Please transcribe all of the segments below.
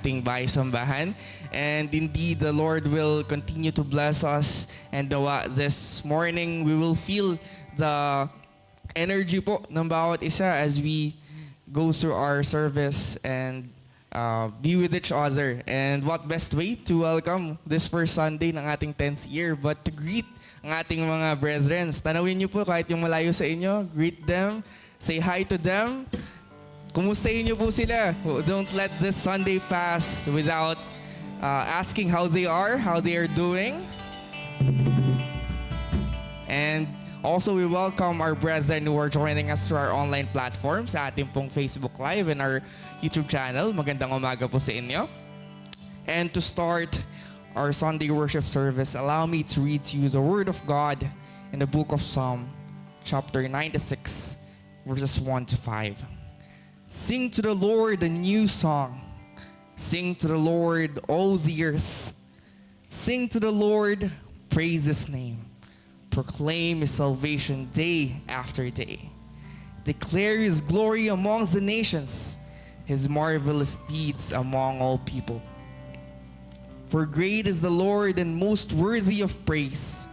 ating bahay-sambahan. And indeed, the Lord will continue to bless us. And this morning, we will feel the energy po ng bawat isa as we go through our service and be with each other. And what best way to welcome this first Sunday ng ating 10th year but to greet ang ating mga brethren. Tanawin niyo po kahit yung malayo sa inyo, greet them, say hi to them. Kumustahin niyo po sila. Don't let this Sunday pass without asking how they are doing. And also, we welcome our brethren who are joining us through our online platforms sa ating pong Facebook Live and our YouTube channel. Magandang umaga po sa inyo. And to start our Sunday worship service, allow me to read to you the Word of God in the book of Psalm, chapter 96, verses 1 to 5. Sing to the Lord a new song. Sing to the Lord, all the earth. Sing to the Lord, praise His name. Proclaim His salvation day after day. Declare His glory amongst the nations, His marvelous deeds among all people. For great is the Lord and most worthy of praise.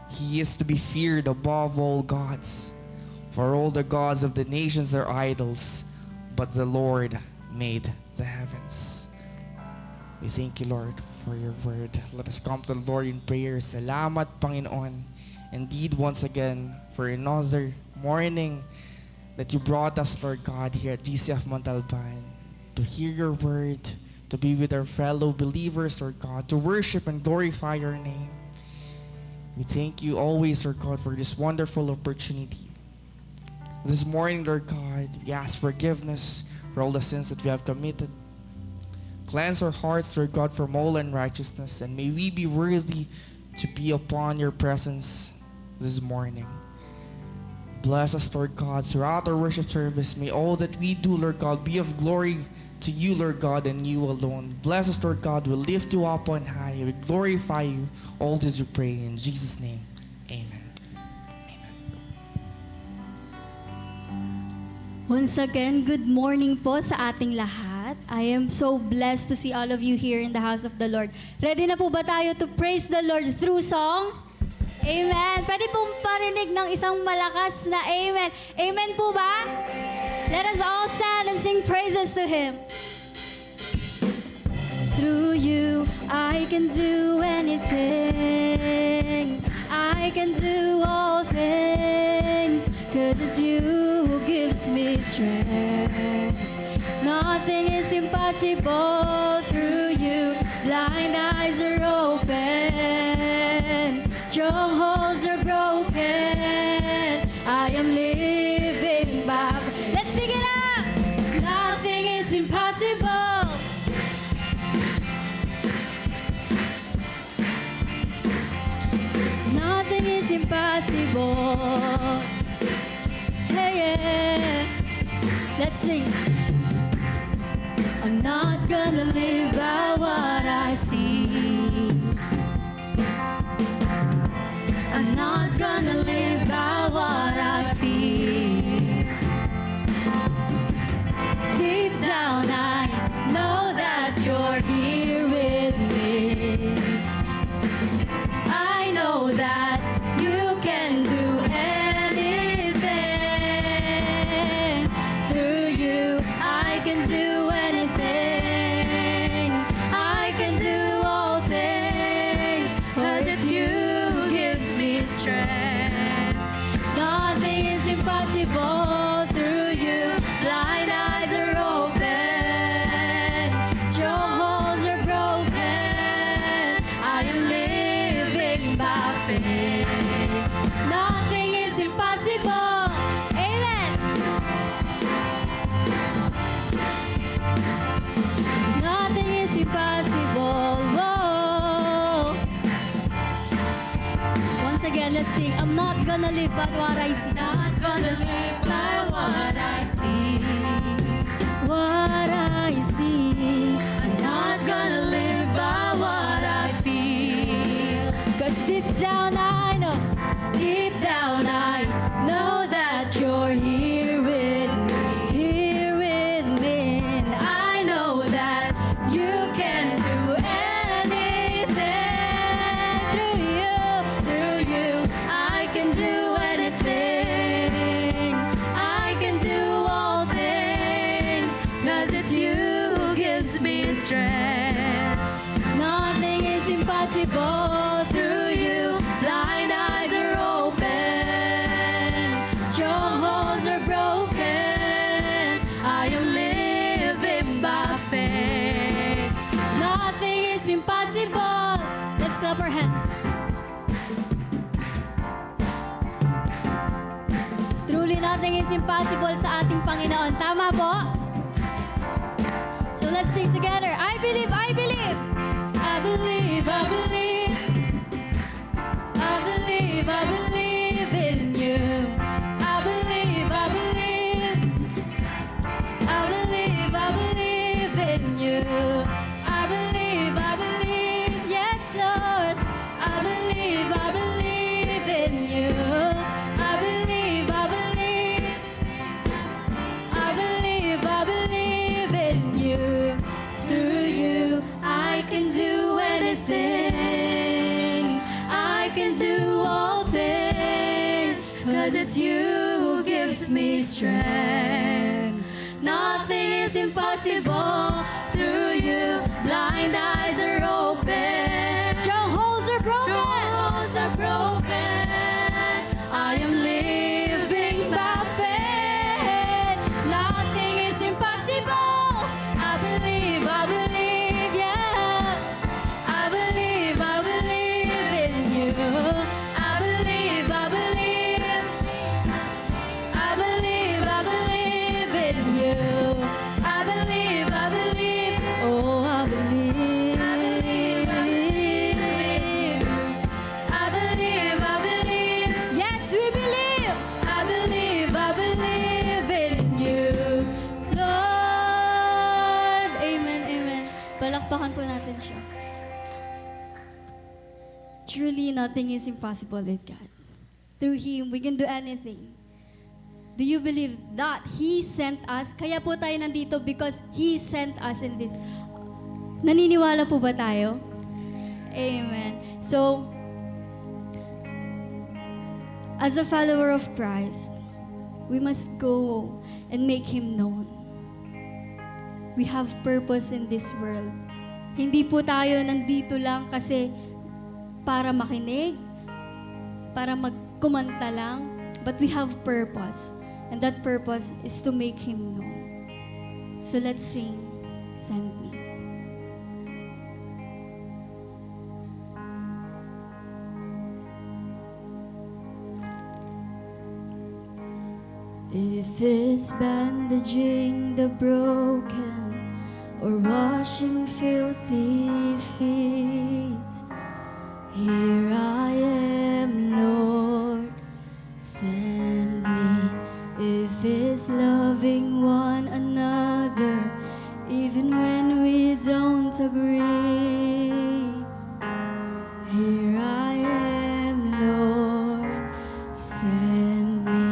He is to be feared above all gods. For all the gods of the nations are idols, but the Lord made the heavens. We thank you, Lord, for your word. Let us come to the Lord in prayer. Salamat, Panginoon. Indeed, once again, for another morning that you brought us, Lord God, here at GCF Montalban, to hear your word, to be with our fellow believers, Lord God, to worship and glorify your name. We thank you always, Lord God, for this wonderful opportunity. This morning, Lord God, we ask forgiveness for all the sins that we have committed. Cleanse our hearts, Lord God, from all unrighteousness, and may we be worthy to be upon your presence this morning. Bless us, Lord God, throughout our worship service. May all that we do, Lord God, be of glory to you, Lord God, and you alone. Bless us, Lord God. We lift you up on high. We glorify you. All this we pray in Jesus' name. Amen. Once again, good morning po sa ating lahat. I am so blessed to see all of you here in the house of the Lord. Ready na po ba tayo to praise the Lord through songs? Amen. Pwede pong parinig ng isang malakas na amen. Amen po ba? Let us all stand and sing praises to Him. Through you, I can do anything. I can do all things. 'Cause it's you who gives me strength. Nothing is impossible through you. Blind eyes are open. Strongholds are broken. I am living back. Let's sing it out! Nothing is impossible. Nothing is impossible. Hey, yeah. Let's sing. I'm not gonna live by what I see. I'm not gonna live by what I feel. Deep down I know that you're here with me. I know that you can do anything. Through you, I can do anything. I can do all things. But it's you who gives me strength. Nothing is impossible through you. Blind eyes are open. Strongholds are broken. I am living by faith. Nothing is impossible. Amen. Nothing is impossible. Whoa. Once again, let's sing. I'm not gonna live by what I see. Not gonna live by what I see. What I see. I'm not gonna live by what I feel. 'Cause deep down I know. Deep down I know that you're here with me. Here with me. And I know that you nothing is impossible sa ating Panginoon. Tama po? So let's sing together. I believe, I believe. I believe, I believe. I believe, I believe in you. I believe, I believe. I believe, I believe in you. I believe, I believe. Yes, Lord. I believe in you. I believe, I believe. I believe in you. Through you, I can do anything. I can do all things. 'Cause it's you who gives me strength. Nothing is impossible through you. Blind eyes are open. Strongholds are broken. Strongholds are broken. I am living by faith. Nothing is impossible. I believe, yeah. I believe in you. I believe. I believe in you. I believe. Oh, I believe. I believe. Yes, we believe. I believe in you, Lord. Amen, amen. Palakpakan po natin siya. Truly, nothing is impossible with God. Through Him, we can do anything. Do you believe that He sent us? Kaya po tayo nandito because He sent us in this. Naniniwala po ba tayo? Amen. So, as a follower of Christ, we must go and make Him known. We have purpose in this world. Hindi po tayo nandito lang kasi para makinig, para magkumanta lang, but we have purpose. And that purpose is to make Him known. So let's sing, Send Me. If it's bandaging the broken or washing filthy feet, here I am, Lord, send me. If it's loving one another, even when we don't agree, here I am, Lord, send me.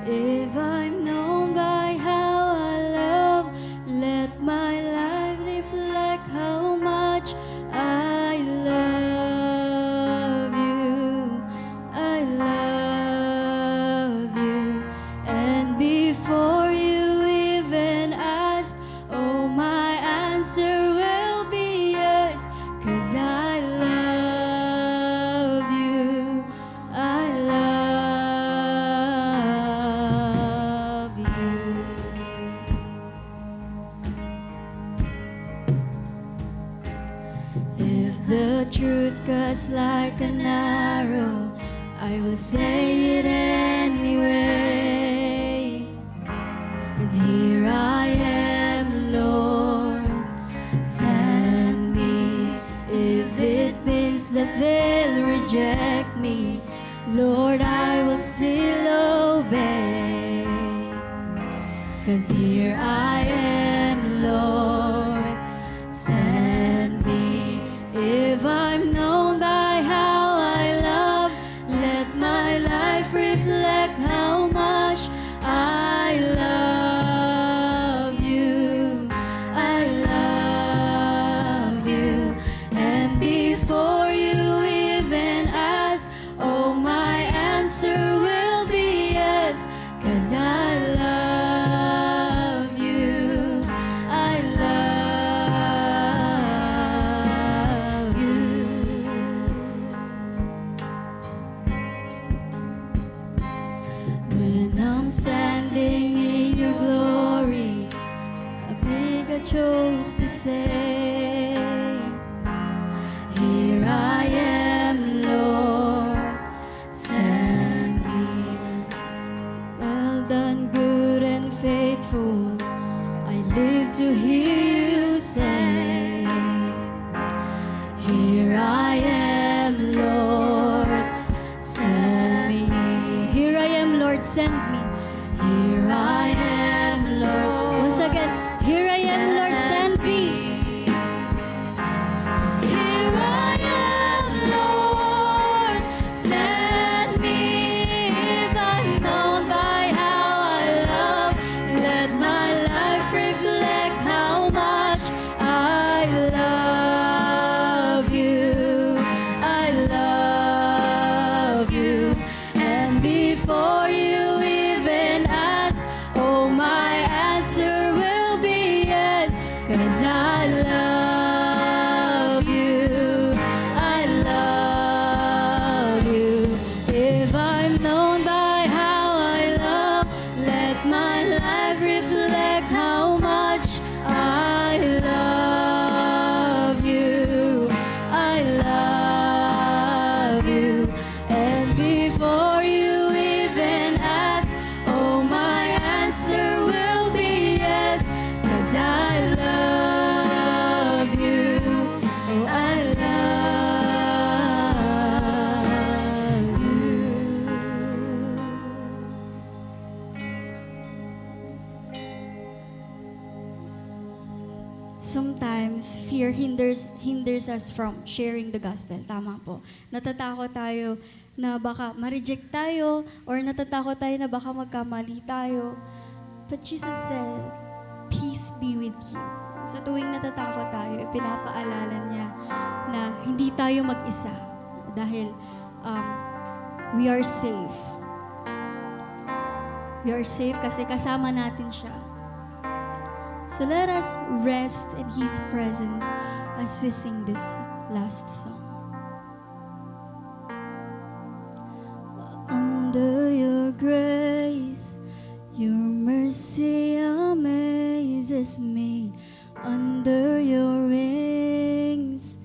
If I'm known by how I love, let my life reflect how much I love you. I love you. And before you even ask, oh, my answer will be yes. 'Cause I love you. I love you. If the truth cuts like an arrow, I will say it anyway. 'Cause here I am, Lord, send me. If it means that they'll reject me, Lord, I will still obey. 'Cause here I am, Lord, send me. If I'm known by how I love, let my life reflect how much I love you. I love you. And before you even I am, Lord, send me. Here I am, Lord, send me. Here I am, Lord. Once again, here I am, Lord, send me. Here I am, Lord, send me. If I'm known by how I love, let my life reflect how much I love you. I love you. And before you even ask, oh, my answer will be yes. 'Cause I love you. I love you. If I'm known by how I love, let my life reflect how much I love you. I love you. And before you even ask, oh, my answer will be yes. 'Cause I love you. Oh, I love you. Sometimes fear hinders us from sharing the gospel. Tama po. Natatakot tayo na baka ma-reject tayo or natatakot tayo na baka magkamali tayo. But Jesus said, peace be with you. Sa tuwing natatakot tayo, pinapaalala niya na hindi tayo mag-isa dahil we are safe. We are safe kasi kasama natin siya. So let us rest in His presence as we sing this last song. Under your grace, your mercy amazes me. Under your wings,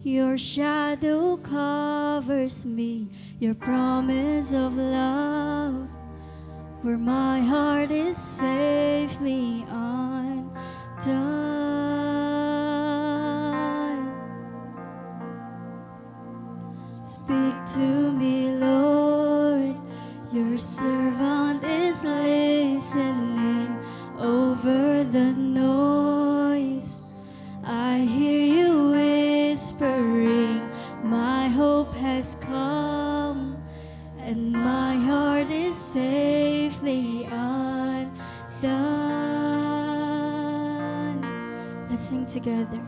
your shadow covers me. Your promise of love, where my heart is safely undone. Speak to me, Lord, your servant is listening. Over the noise, I hear you whispering, my hope has come, and my heart is safely undone. Let's sing together.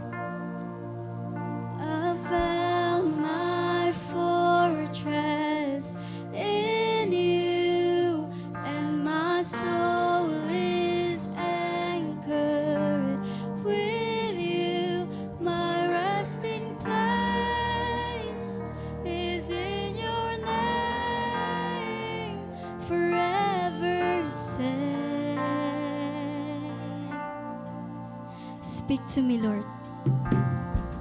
I found my fortress in you, and my soul is anchored with you. My resting place is in your name, forever safe. Speak to me, Lord.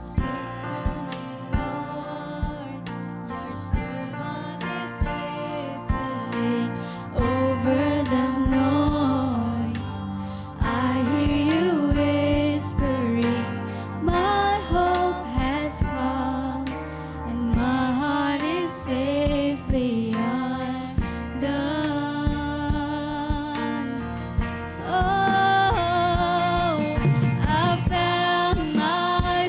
Speak to me, Lord. Your servant is listening. Over the noise, I hear you whispering, my hope has come, and my heart is safely undone. Oh, I found my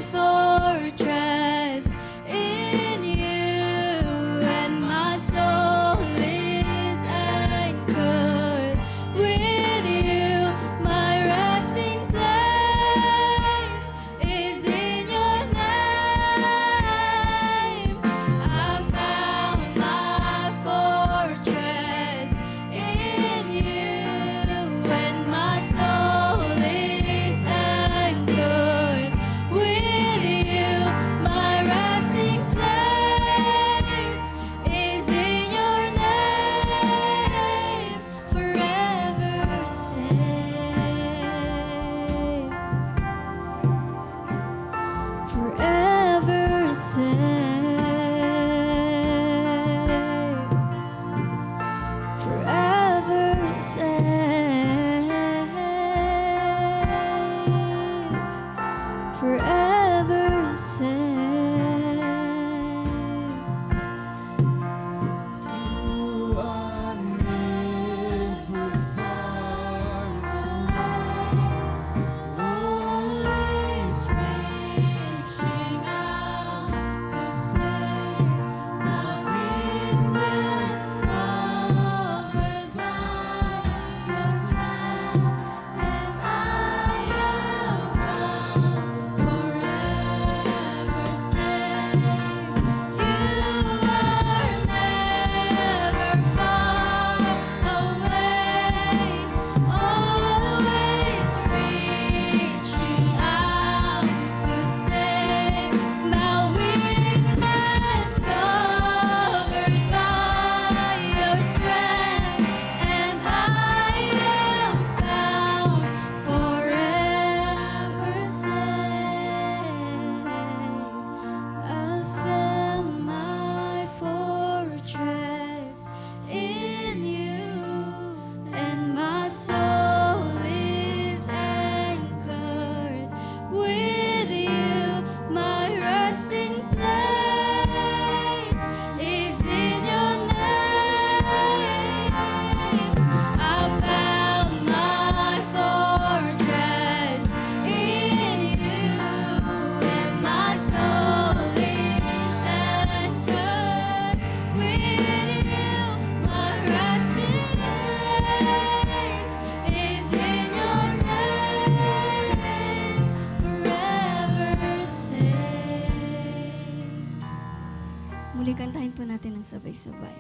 Muli kantahin po natin ng sabay-sabay.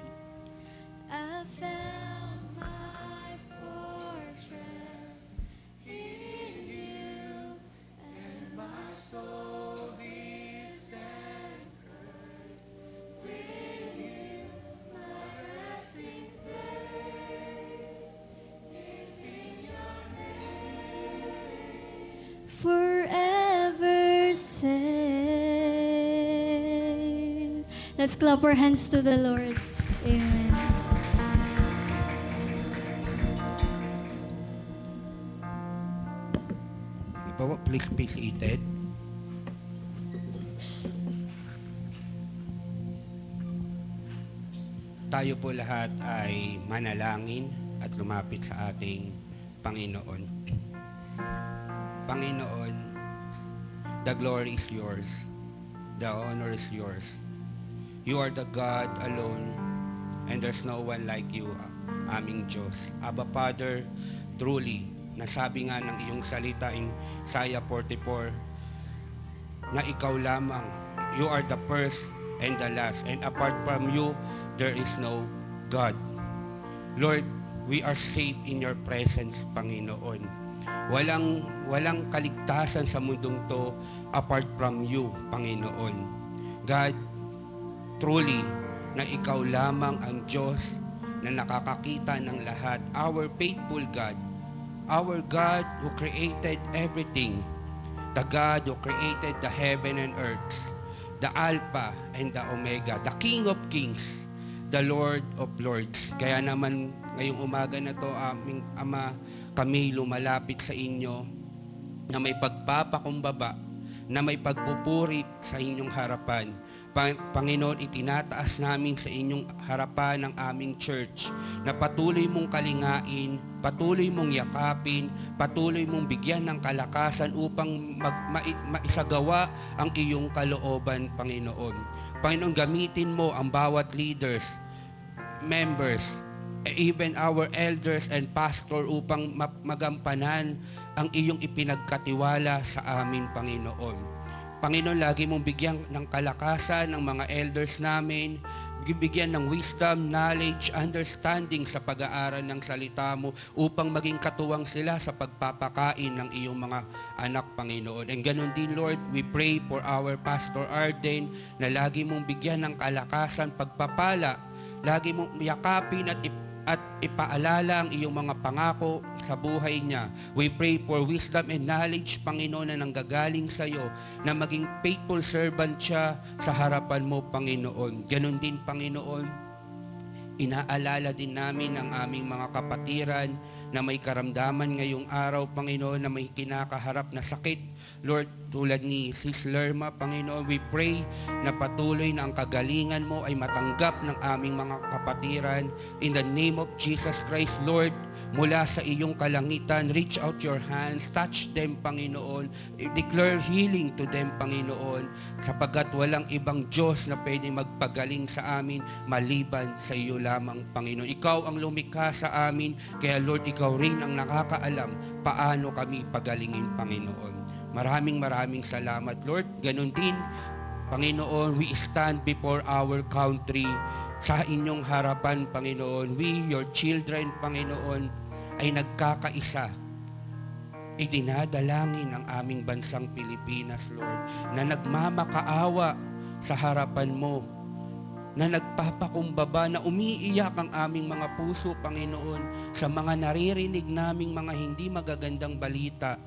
I found my fortress in you, and my soul is anchored with you. My resting place is in your name, forever safe. Let's clap our hands to the Lord. Amen. Ibawa, please be seated. Tayo po lahat ay manalangin at lumapit sa ating Panginoon. Panginoon, the glory is yours. The honor is yours. You are the God alone, and there's no one like you, aming Diyos. Abba Father, truly, nasabi nga ng iyong salita in Isaiah 44, na ikaw lamang, you are the first and the last, and apart from you, there is no God. Lord, we are safe in your presence, Panginoon. Walang kaligtasan sa mundong to apart from you, Panginoon. God, truly, na ikaw lamang ang Diyos na nakakakita ng lahat. Our faithful God, our God who created everything, the God who created the heaven and earth, the Alpha and the Omega, the King of Kings, the Lord of Lords. Kaya naman ngayong umaga na to, aming Ama, kami lumalapit sa inyo na may pagpapakumbaba, na may pagpupuri sa inyong harapan. Panginoon, itinataas namin sa inyong harapan ng aming church na patuloy mong kalingain, patuloy mong yakapin, patuloy mong bigyan ng kalakasan upang maisagawa ang iyong kalooban, Panginoon. Panginoon, gamitin mo ang bawat leaders, members, even our elders and pastor upang magampanan ang iyong ipinagkatiwala sa amin, Panginoon. Panginoon, lagi mong bigyan ng kalakasan ng mga elders namin, bigyan ng wisdom, knowledge, understanding sa pag-aaral ng salita mo upang maging katuwang sila sa pagpapakain ng iyong mga anak, Panginoon. And ganun din, Lord, we pray for our Pastor Arden na lagi mong bigyan ng kalakasan, pagpapala, lagi mong yakapin at ipaalala ang iyong mga pangako sa buhay niya. We pray for wisdom and knowledge, Panginoon, na nanggagaling sa iyo, na maging faithful servant siya sa harapan mo, Panginoon. Ganon din, Panginoon, inaalala din namin ang aming mga kapatiran na may karamdaman ngayong araw, Panginoon, na may kinakaharap na sakit. Lord, tulad ni Sis Lerma, Panginoon, we pray na patuloy na ang kagalingan mo ay matanggap ng aming mga kapatiran. In the name of Jesus Christ, Lord, mula sa iyong kalangitan, reach out your hands, touch them, Panginoon, declare healing to them, Panginoon, sapagkat walang ibang Diyos na pwede magpagaling sa amin maliban sa iyo lamang, Panginoon. Ikaw ang lumikha sa amin, kaya Lord, ikaw rin ang nakakaalam paano kami pagalingin, Panginoon. Maraming salamat, Lord. Ganon din, Panginoon, we stand before our country sa inyong harapan, Panginoon. We, your children, Panginoon, ay nagkakaisa. Idinadalangin ang aming bansang Pilipinas, Lord, na nagmamakaawa sa harapan mo, na nagpapakumbaba, na umiiyak ang aming mga puso, Panginoon, sa mga naririnig naming mga hindi magagandang balita,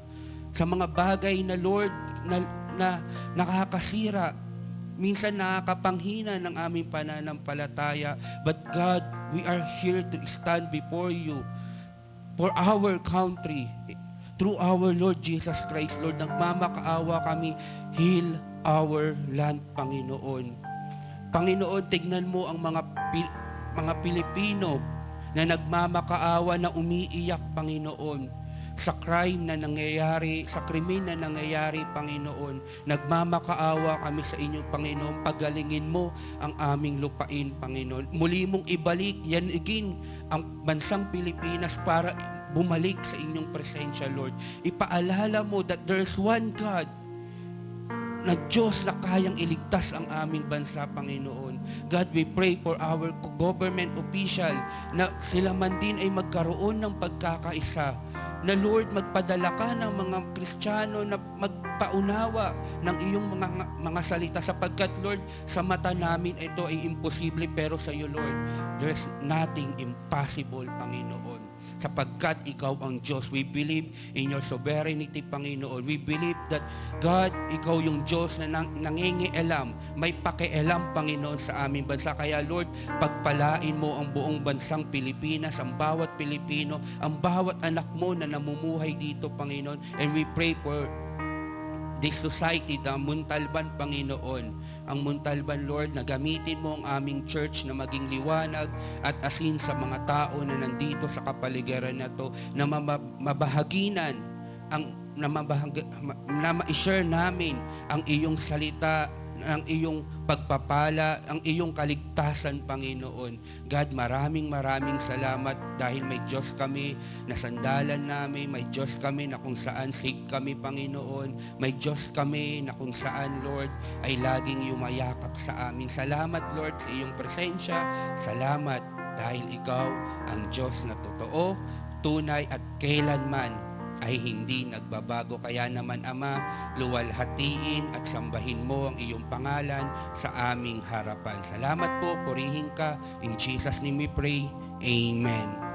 sa mga bagay na, Lord, na nakakasira, minsan nakakapanghina ng aming pananampalataya. But God, we are here to stand before you for our country. Through our Lord Jesus Christ, Lord, nagmamakaawa kami, heal our land, Panginoon. Panginoon, tignan mo ang mga Pilipino na nagmamakaawa, na umiiyak, Panginoon, sa crime na nangyayari, sa krimen na nangyayari, Panginoon. Nagmamakaawa kami sa inyo, Panginoon. Pagalingin mo ang aming lupain, Panginoon. Muli mong ibalik yan again ang bansang Pilipinas para bumalik sa inyong presensya, Lord. Ipaalala mo that there's one God na Diyos na kayang iligtas ang aming bansa, Panginoon. God, we pray for our government official na sila man din ay magkaroon ng pagkakaisa. Na Lord, magpadala ka ng mga Kristiyano na magpaunawa ng iyong mga salita sapagkat Lord, sa mata namin ito ay imposible pero sa iyo Lord, there's nothing impossible, Panginoon. Sapagkat ikaw ang Diyos. We believe in your sovereignty, Panginoon. We believe that God, ikaw yung Diyos na nangingialam, may pakialam, Panginoon, sa aming bansa. Kaya Lord, pagpalain mo ang buong bansang Pilipinas, ang bawat Pilipino, ang bawat anak mo na namumuhay dito, Panginoon. And we pray for this society, the Muntalban, Panginoon. Ang Muntalban, Lord, na gamitin mo ang aming church na maging liwanag at asin sa mga tao na nandito sa kapaligiran na to, na mabahaginan na ma-share namin ang iyong salita, ang iyong pagpapala, ang iyong kaligtasan, Panginoon. God, maraming salamat dahil may Diyos kami na sandalan namin, may Diyos kami na kung saan safe kami, Panginoon. May Diyos kami na kung saan, Lord, ay laging yumayakap sa amin. Salamat, Lord, sa iyong presensya. Salamat dahil ikaw ang Diyos na totoo, tunay at kailanman ay hindi nagbabago. Kaya naman, Ama, luwalhatiin at sambahin mo ang iyong pangalan sa aming harapan. Salamat po, purihin ka. In Jesus' name we pray. Amen.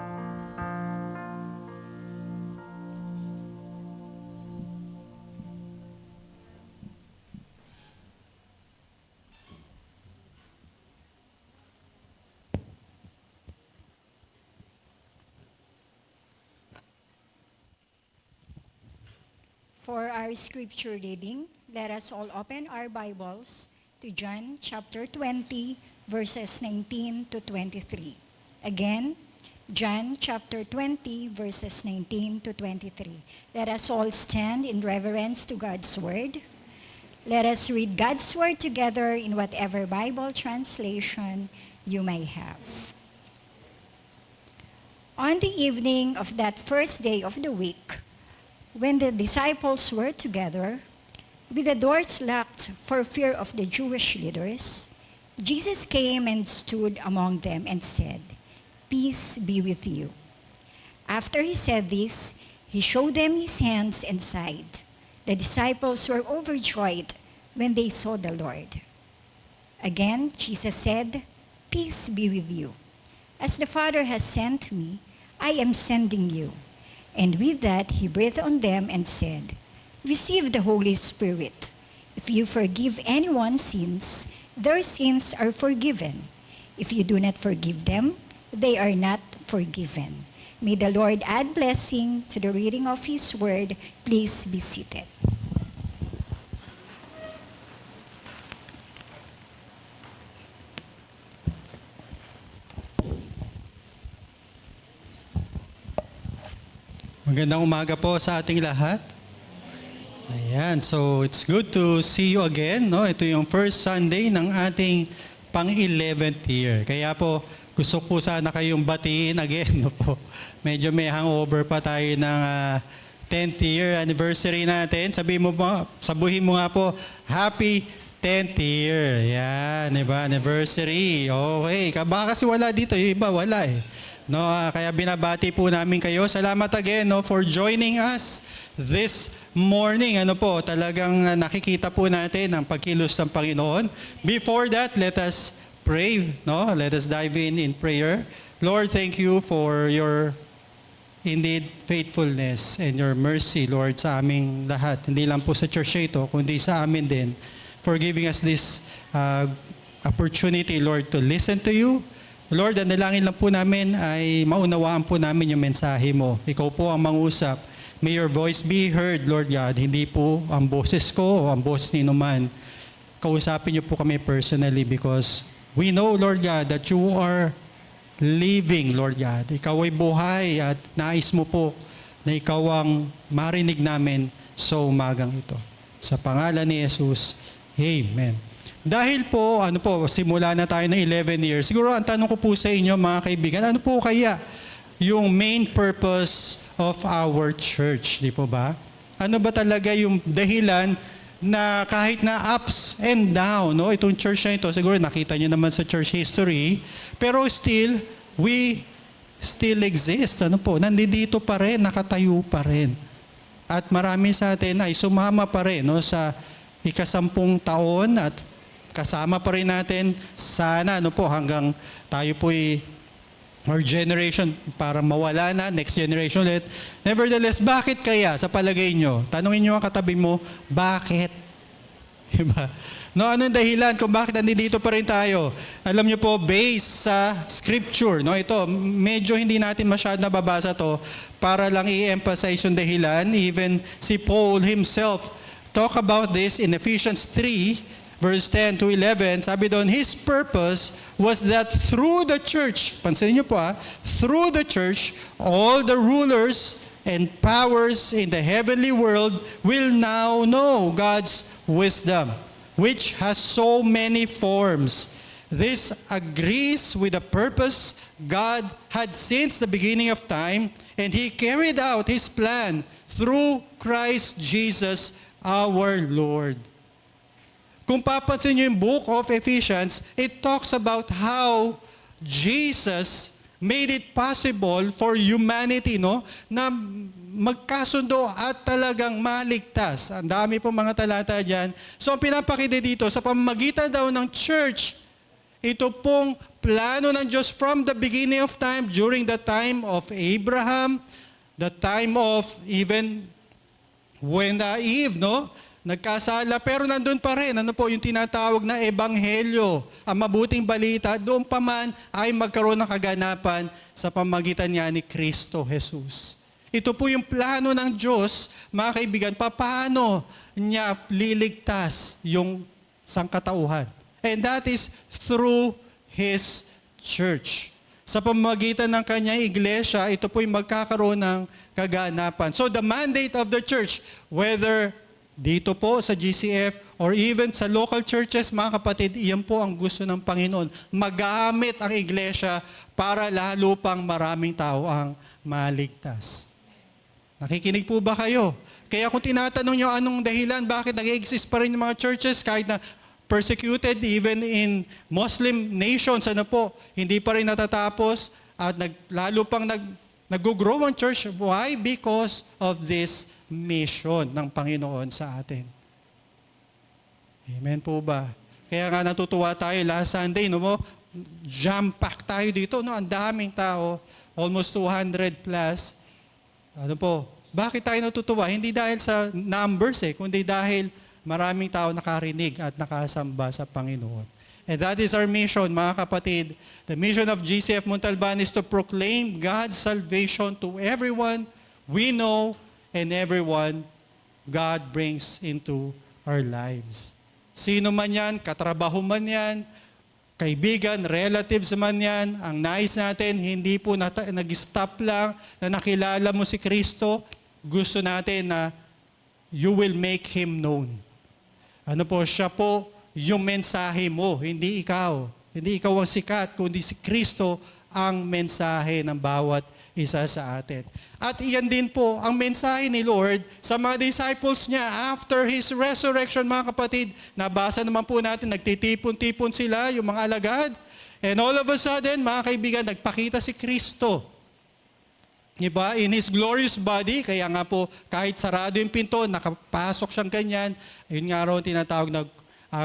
For our scripture reading, let us all open our Bibles to John chapter 20, verses 19 to 23. Again, John chapter 20, verses 19 to 23. Let us all stand in reverence to God's word. Let us read God's word together in whatever Bible translation you may have. On the evening of that first day of the week, when the disciples were together, with the doors locked for fear of the Jewish leaders, Jesus came and stood among them and said, "Peace be with you." After he said this, he showed them his hands and side. The disciples were overjoyed when they saw the Lord. Again, Jesus said, "Peace be with you. As the Father has sent me, I am sending you." And with that, he breathed on them and said, "Receive the Holy Spirit. If you forgive anyone's sins, their sins are forgiven. If you do not forgive them, they are not forgiven." May the Lord add blessing to the reading of his word. Please be seated. Magandang umaga po sa ating lahat. Ayan, so it's good to see you again. No? Ito yung first Sunday ng ating pang-11th year. Kaya po, gusto po sana kayong batiin again. No po. Medyo may hangover pa tayo ng 10th year anniversary natin. Sabuhin mo nga po, Happy 10th year. Yan, diba? Anniversary. Okay. Baka kasi wala dito. Yung iba wala eh. No, kaya binabati po namin kayo. Salamat again for joining us this morning. Talagang nakikita po natin ang pagkilos ng Panginoon. Before that, let us pray. No? Let us dive in prayer. Lord, thank you for your indeed faithfulness and your mercy, Lord, sa aming lahat. Hindi lang po sa church ito, kundi sa amin din. For giving us this opportunity, Lord, to listen to you. Lord, ang dalangin lang po namin ay maunawaan po namin yung mensahe mo. Ikaw po ang mangusap. May your voice be heard, Lord God. Hindi po ang boses ko o ang boses ni Numan. Kausapin niyo po kami personally because we know, Lord God, that you are living, Lord God. Ikaw ay buhay at nais mo po na ikaw ang marinig namin sa umagang ito. Sa pangalan ni Jesus, Amen. Dahil po, simula na tayo ng 11 years. Siguro ang tanong ko po sa inyo, mga kaibigan, ano po kaya yung main purpose of our church, di po ba? Ano ba talaga yung dahilan na kahit na ups and down, no? Itong church na ito, siguro nakita niyo naman sa church history, pero still, we still exist. Ano po? Nandito pa rin, nakatayo pa rin. At marami sa atin ay sumama pa rin, no, sa ika-10 taon at kasama pa rin natin sana, no po, hanggang tayo po'y our generation para mawala na, next generation ulit. Nevertheless, bakit kaya sa palagay nyo? Tanungin nyo ang katabi mo, bakit? Diba? No, anong dahilan kung bakit nandito pa rin tayo? Alam nyo po, based sa scripture, no, ito, medyo hindi natin masyado nababasa to para lang i-emphasize yung dahilan. Even si Paul himself talk about this in Ephesians 3, verse 10 to 11, sabi doon, his purpose was that through the church, pansinin niyo po through the church, all the rulers and powers in the heavenly world will now know God's wisdom, which has so many forms. This agrees with the purpose God had since the beginning of time, and He carried out His plan through Christ Jesus our Lord. Kung papansin niyo yung book of Ephesians, it talks about how Jesus made it possible for humanity, no, na magkasundo at talagang maligtas. Ang dami pong mga talata dyan. So ang pinapakita dito, sa pamamagitan daw ng church, ito pong plano ng Diyos from the beginning of time, during the time of Abraham, the time of even when Eve, no, nagkasala, pero nandun pa rin, ano po, yung tinatawag na ebanghelyo, ang mabuting balita, doon pa man ay magkaroon ng kaganapan sa pamagitan niya ni Kristo Jesus. Ito po yung plano ng Diyos, mga kaibigan, paano niya liligtas yung sangkatauhan. And that is through His church. Sa pamamagitan ng kanyang iglesia, ito po yung magkakaroon ng kaganapan. So the mandate of the church, whether dito po sa GCF or even sa local churches, mga kapatid, iyan po ang gusto ng Panginoon. Magamit ang iglesia para lalo pang maraming tao ang maligtas. Nakikinig po ba kayo? Kaya kung tinatanong nyo anong dahilan, bakit nag-exist pa rin yung mga churches kahit na persecuted even in Muslim nations, ano po, hindi pa rin natatapos at lalo pang nag-grow ang church. Why? Because of this mission ng Panginoon sa atin. Amen po ba? Kaya nga natutuwa tayo last Sunday, no mo, jam-pack tayo dito, no? Ang daming tao, almost 200 plus. Ano po? Bakit tayo natutuwa? Hindi dahil sa numbers kundi dahil maraming tao nakarinig at nakasamba sa Panginoon. And that is our mission, mga kapatid. The mission of GCF Montalban is to proclaim God's salvation to everyone we know and everyone God brings into our lives. Sino man yan, katrabaho man yan, kaibigan, relatives man yan, ang nais natin, hindi po nag-stop lang na nakilala mo si Kristo, gusto natin na you will make Him known. Ano po, siya po yung mensahe mo, hindi ikaw. Hindi ikaw ang sikat, kundi si Kristo ang mensahe ng bawat isa sa atin. At iyan din po ang mensahe ni Lord sa mga disciples niya after His resurrection, mga kapatid. Nabasa naman po natin, nagtitipon-tipon sila, yung mga alagad. And all of a sudden, mga kaibigan, nagpakita si Kristo. Diba? In His glorious body, kaya nga po, kahit sarado yung pinto, nakapasok siyang ganyan, yun nga raw tinatawag na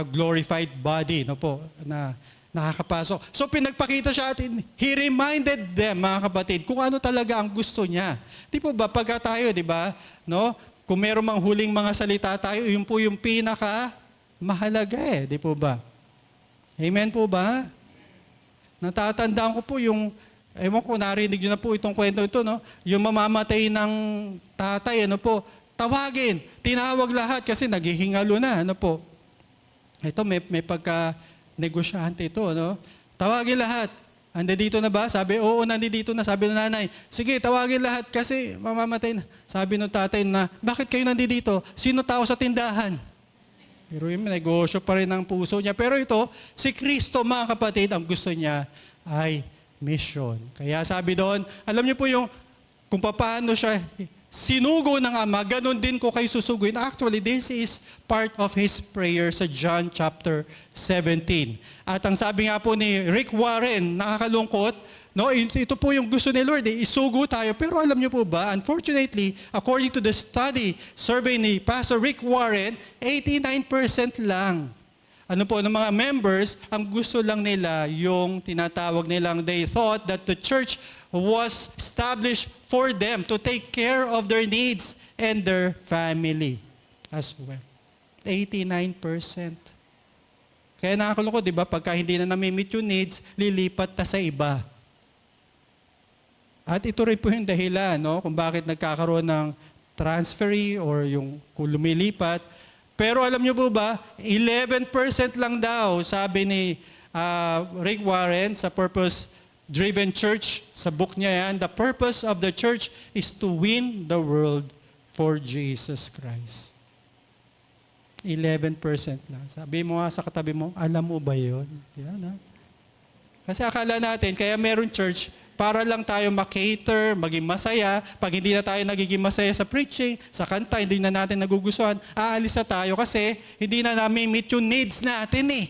glorified body, no po, na nakakapasok. So pinagpakita siya at He reminded them, mga kapatid, kung ano talaga ang gusto niya. Di po ba, pagka tayo, di ba, no? Kung meron mang huling mga salita tayo, yun po yung pinaka mahalaga di po ba? Amen po ba? Natatandaan ko po yung, ewan ko, narinig nyo na po itong kwento ito, no? Yung mamamatay ng tatay, ano po, tawagin, tinawag lahat kasi naghihingalo na, ano po. Ito, may pagka-negosyante ito, no? Tawagin lahat. Nandito na ba? Sabi, oo, nandito na. Sabi ng nanay, sige, tawagin lahat kasi mamamatay na. Sabi ng tatay na, bakit kayo nandito? Sino tao sa tindahan? Pero yung negosyo pa rin ang puso niya. Pero ito, si Kristo, mga kapatid, ang gusto niya ay mission. Kaya sabi doon, alam niyo po yung kung paano siya sinugo ng Ama, ganun din ko kayo susuguin. Actually, this is part of His prayer sa John chapter 17. At ang sabi nga po ni Rick Warren, nakakalungkot, no, ito po yung gusto ni Lord, isugo tayo. Pero alam niyo po ba, unfortunately, according to the study survey ni Pastor Rick Warren, 89% lang. Ano po, ng mga members, ang gusto lang nila yung tinatawag nilang they thought that the church was established for them to take care of their needs and their family as well. 89%. Kaya nakakalungkot, di ba? Pagka hindi na nami-meet yung needs, lilipat na sa iba. At ito rin po yung dahilan, no, kung bakit nagkakaroon ng transferee or yung kung lumilipat. Pero alam niyo po ba, 11% lang daw, sabi ni Rick Warren sa Purpose-Driven Church, sa book niya yan, the purpose of the church is to win the world for Jesus Christ. 11% lang. Sabi mo nga sa katabi mo, alam mo ba yun? Yan, ha? Kasi akala natin, kaya meron church, para lang tayo makater, maging masaya. Pag hindi na tayo nagiging masaya sa preaching, sa kanta, hindi na natin nagugustuhan, aalis na tayo kasi hindi na namin meet yung needs natin eh.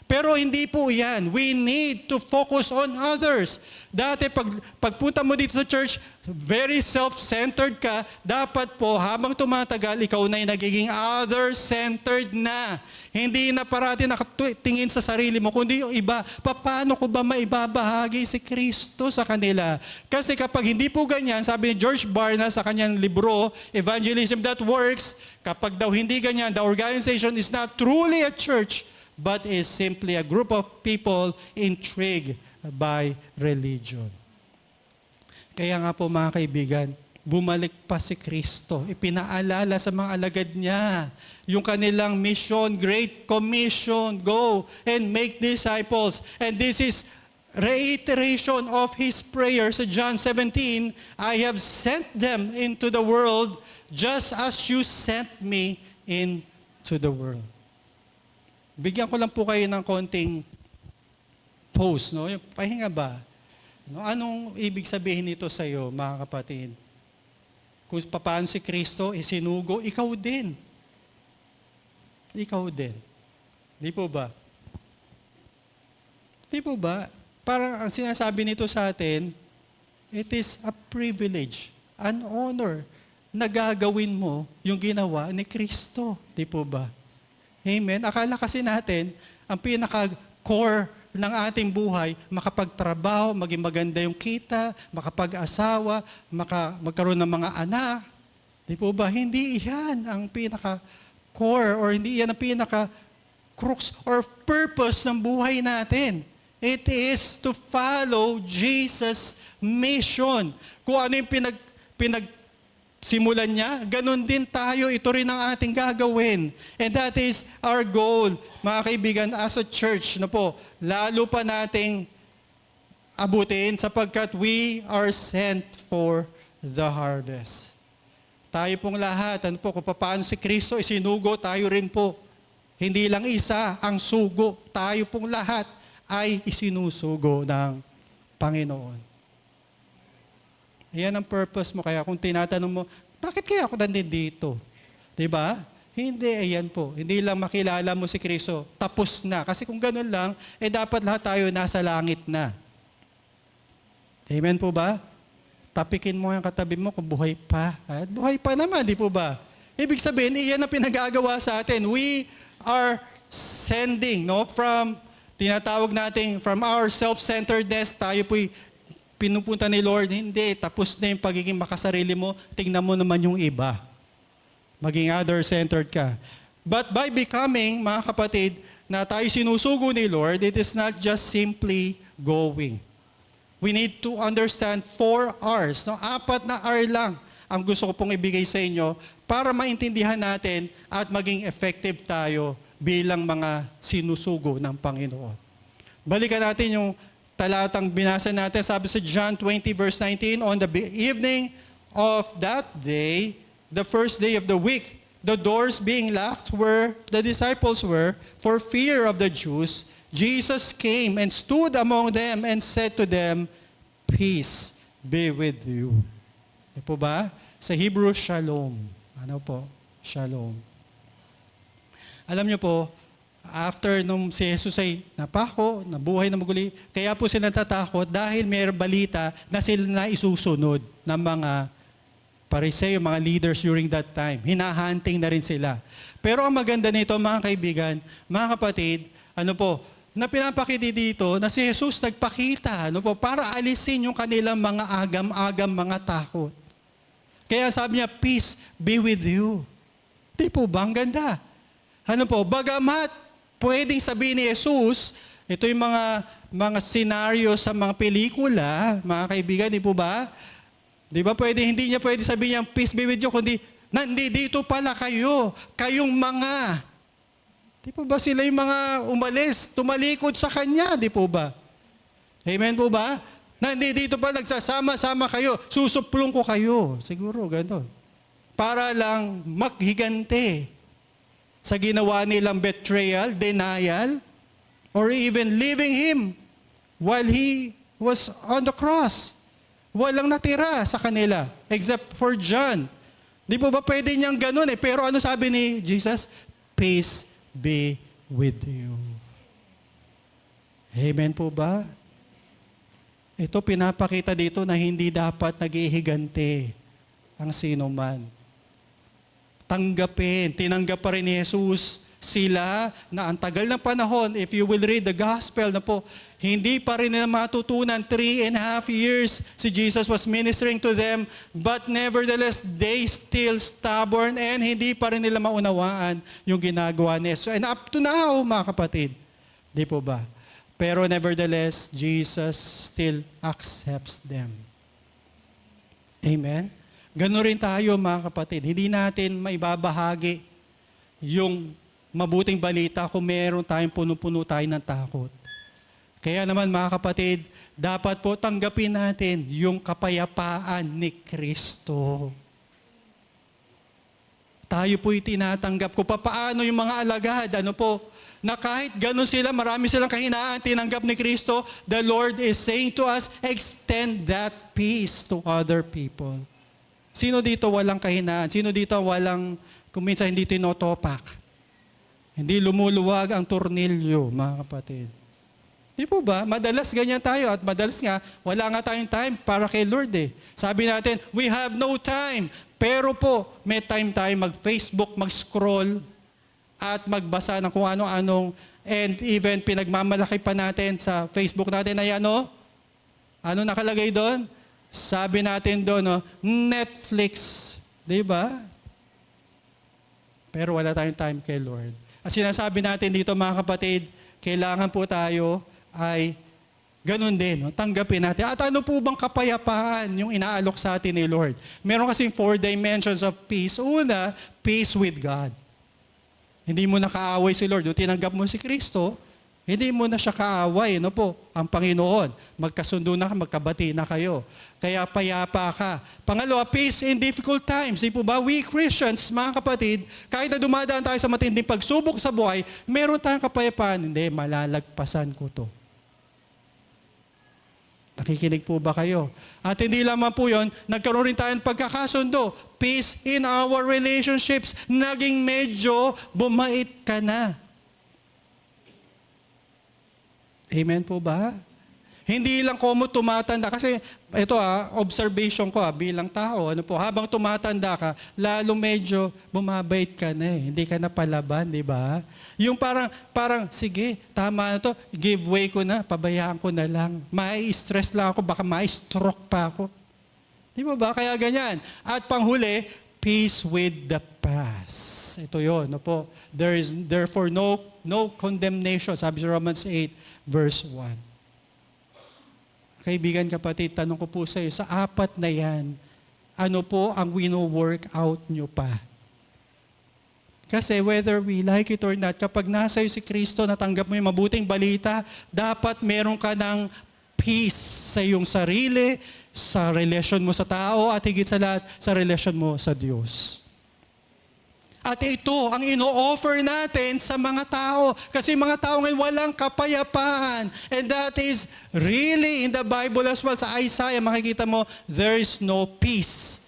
Pero hindi po yan. We need to focus on others. Dati pagpunta mo dito sa church, very self-centered ka. Dapat po, habang tumatagal, ikaw na yung nagiging other-centered na. Hindi na parati nakatingin sa sarili mo, kundi yung iba. Paano ko ba maibabahagi si Kristo sa kanila? Kasi kapag hindi po ganyan, sabi ni George Barna sa kanyang libro, Evangelism That Works, kapag daw hindi ganyan, the organization is not truly a church, but is simply a group of people intrigued by religion. Kaya nga po mga kaibigan, bumalik pa si Kristo. Ipinaalala sa mga alagad niya yung kanilang mission, Great Commission, go and make disciples. And this is reiteration of His prayer sa John 17, I have sent them into the world just as you sent me into the world. Bigyan ko lang po kayo ng konting post, no? Yung pahinga ba? No? Anong ibig sabihin nito sa iyo, mga kapatid? Kung paano si Kristo isinugo, ikaw din. Ikaw din. Di po ba? Di po ba? Parang ang sinasabi nito sa atin, it is a privilege, an honor, na gagawin mo yung ginawa ni Kristo. Di po ba? Amen? Akala kasi natin, ang pinaka-core ng ating buhay, makapagtrabaho, maging maganda yung kita, makapag-asawa, magkaroon ng mga anak. Di po ba? Hindi yan ang pinaka-core or hindi yan ang pinaka-crux or purpose ng buhay natin. It is to follow Jesus' mission. Kung ano yung simulan niya, ganun din tayo, ito rin ang ating gagawin. And that is our goal, mga kaibigan, as a church, no po, lalo pa nating abutin sapagkat we are sent for the harvest. Tayo pong lahat, ano po, kung paano si Kristo isinugo, tayo rin po. Hindi lang isa ang sugo, tayo pong lahat ay isinusugo ng Panginoon. Yan ang purpose mo. Kaya kung tinatanong mo, bakit kaya ako nandito? Diba? Hindi, ayan po. Hindi lang makilala mo si Kristo. Tapos na. Kasi kung ganun lang, dapat lahat tayo nasa langit na. Amen po ba? Tapikin mo yung katabi mo kung buhay pa. At buhay pa naman, di po ba? Ibig sabihin, iyan ang pinagagawa sa atin. We are sending, no? Tinatawag natin, from our self-centeredness, tayo po'y pinupunta ni Lord, hindi, tapos na yung pagiging makasarili mo, tingnan mo naman yung iba. Maging other-centered ka. But by becoming, mga kapatid, na tayo sinusugo ni Lord, it is not just simply going. We need to understand 4 R's. No? 4 na R lang ang gusto ko pong ibigay sa inyo para maintindihan natin at maging effective tayo bilang mga sinusugo ng Panginoon. Balikan natin yung talatang binasa natin, sabi sa John 20 verse 19, on the evening of that day, the first day of the week, the doors being locked where the disciples were, for fear of the Jews, Jesus came and stood among them and said to them, peace be with you. Di po ba? Sa Hebrew, shalom. Ano po? Shalom. Alam niyo po, after nung si Jesus ay napako, nabuhay na maguli, kaya po sila natatakot dahil may balita na sila na isusunod ng mga Pariseo, mga leaders during that time. Hinahunting na rin sila. Pero ang maganda nito, mga kaibigan, mga kapatid, ano po, na pinapakita dito na si Jesus nagpakita, ano po, para alisin yung kanilang mga agam-agam, mga takot. Kaya sabi niya, peace be with you. Di po ba? Ang ganda. Ano po, bagamat pwedeng sabihin ni Jesus, ito yung mga scenario sa mga pelikula, mga kaibigan, di po ba? Di ba hindi niya pwede sabihin niya, peace be with you, kundi, nandito pala kayo, kayong mga. Di po ba sila yung mga umalis, tumalikod sa Kanya, di po ba? Amen po ba? Nandito pa, nagsasama-sama kayo, susuplong ko kayo. Siguro, gano'n. Para lang maghigante sa ginawa nilang betrayal, denial, or even leaving Him while He was on the cross. Walang natira sa kanila, except for John. Di po ba pwede niyang gano'n eh? Pero ano sabi ni Jesus? Peace be with you. Amen po ba? Ito pinapakita dito na hindi dapat naghihigante ang sino man. Tinanggap pa rin ni Jesus sila na ang tagal ng panahon, if you will read the gospel na po, hindi pa rin nila matutunan. 3.5 years si Jesus was ministering to them, but nevertheless, they still stubborn and hindi pa rin nila maunawaan yung ginagawa ni Jesus. And up to now, mga kapatid, di po ba? Pero nevertheless, Jesus still accepts them. Amen? Ganun rin tayo, mga kapatid. Hindi natin maibabahagi yung mabuting balita kung meron tayong puno-puno tayo ng takot. Kaya naman, mga kapatid, dapat po tanggapin natin yung kapayapaan ni Kristo. Tayo po'y tinatanggap. Kung paano yung mga alagad, ano po, na kahit ganun sila, marami silang kahinaan, tinanggap ni Kristo, the Lord is saying to us, extend that peace to other people. Sino dito walang kahinaan? Sino dito walang, kung minsan hindi tinotopak? Hindi lumuluwag ang tornilyo, mga kapatid. Di po ba? Madalas ganyan tayo at madalas nga, wala nga tayong time para kay Lord eh. Sabi natin, we have no time. Pero po, may time tayo mag-Facebook, mag-scroll, at magbasa ng kung ano-anong, and even pinagmamalaki pa natin sa Facebook natin ay ano nakalagay doon? Sabi natin doon, no, Netflix. Di ba? Pero wala tayong time kay Lord. At sinasabi natin dito, mga kapatid, kailangan po tayo ay ganun din, no? Tanggapin natin. At ano po bang kapayapaan yung inaalok sa atin ni Lord? Meron kasing 4 dimensions of peace. Una, peace with God. Hindi mo na kaaway si Lord. Yung tinanggap mo si Kristo, hindi mo na siya kaaway. Ano po? Ang Panginoon. Magkasundo na, magkabati na kayo. Kaya payapa ka. Pangalawa, peace in difficult times. Di po ba? We Christians, mga kapatid, kahit na dumadaan tayo sa matinding pagsubok sa buhay, meron tayong kapayapaan. Hindi, malalagpasan ko to. Nakikinig po ba kayo? At hindi lamang po yun, nagkaroon rin tayo ng pagkakasundo. Peace in our relationships. Naging medyo bumait ka na. Amen po ba? Hindi lang komo tumatanda. Kasi ito observation ko bilang tao. Ano po, habang tumatanda ka, lalo medyo bumabait ka na eh. Hindi ka na palaban, di ba? Yung parang sige, tama na to, give way ko na, pabayaan ko na lang. Mai-stress lang ako, baka mai-stroke pa ako. Di ba ba? Kaya ganyan. At panghuli, peace with the past. Ito yun, no po. There is therefore no condemnation, sabi sa Romans 8, verse 1. Kaibigan, kapatid, tanong ko po sa iyo, sa apat na yan, ano po ang wino-work out nyo pa? Kasi whether we like it or not, kapag nasa iyo si Kristo, natanggap mo yung mabuting balita, dapat meron ka ng peace sa iyong sarili, sa relasyon mo sa tao, at higit sa lahat, sa relasyon mo sa Diyos. At ito ang ino-offer natin sa mga tao. Kasi mga tao ngayon walang kapayapaan. And that is really in the Bible as well. Sa Isaiah, makikita mo, there is no peace.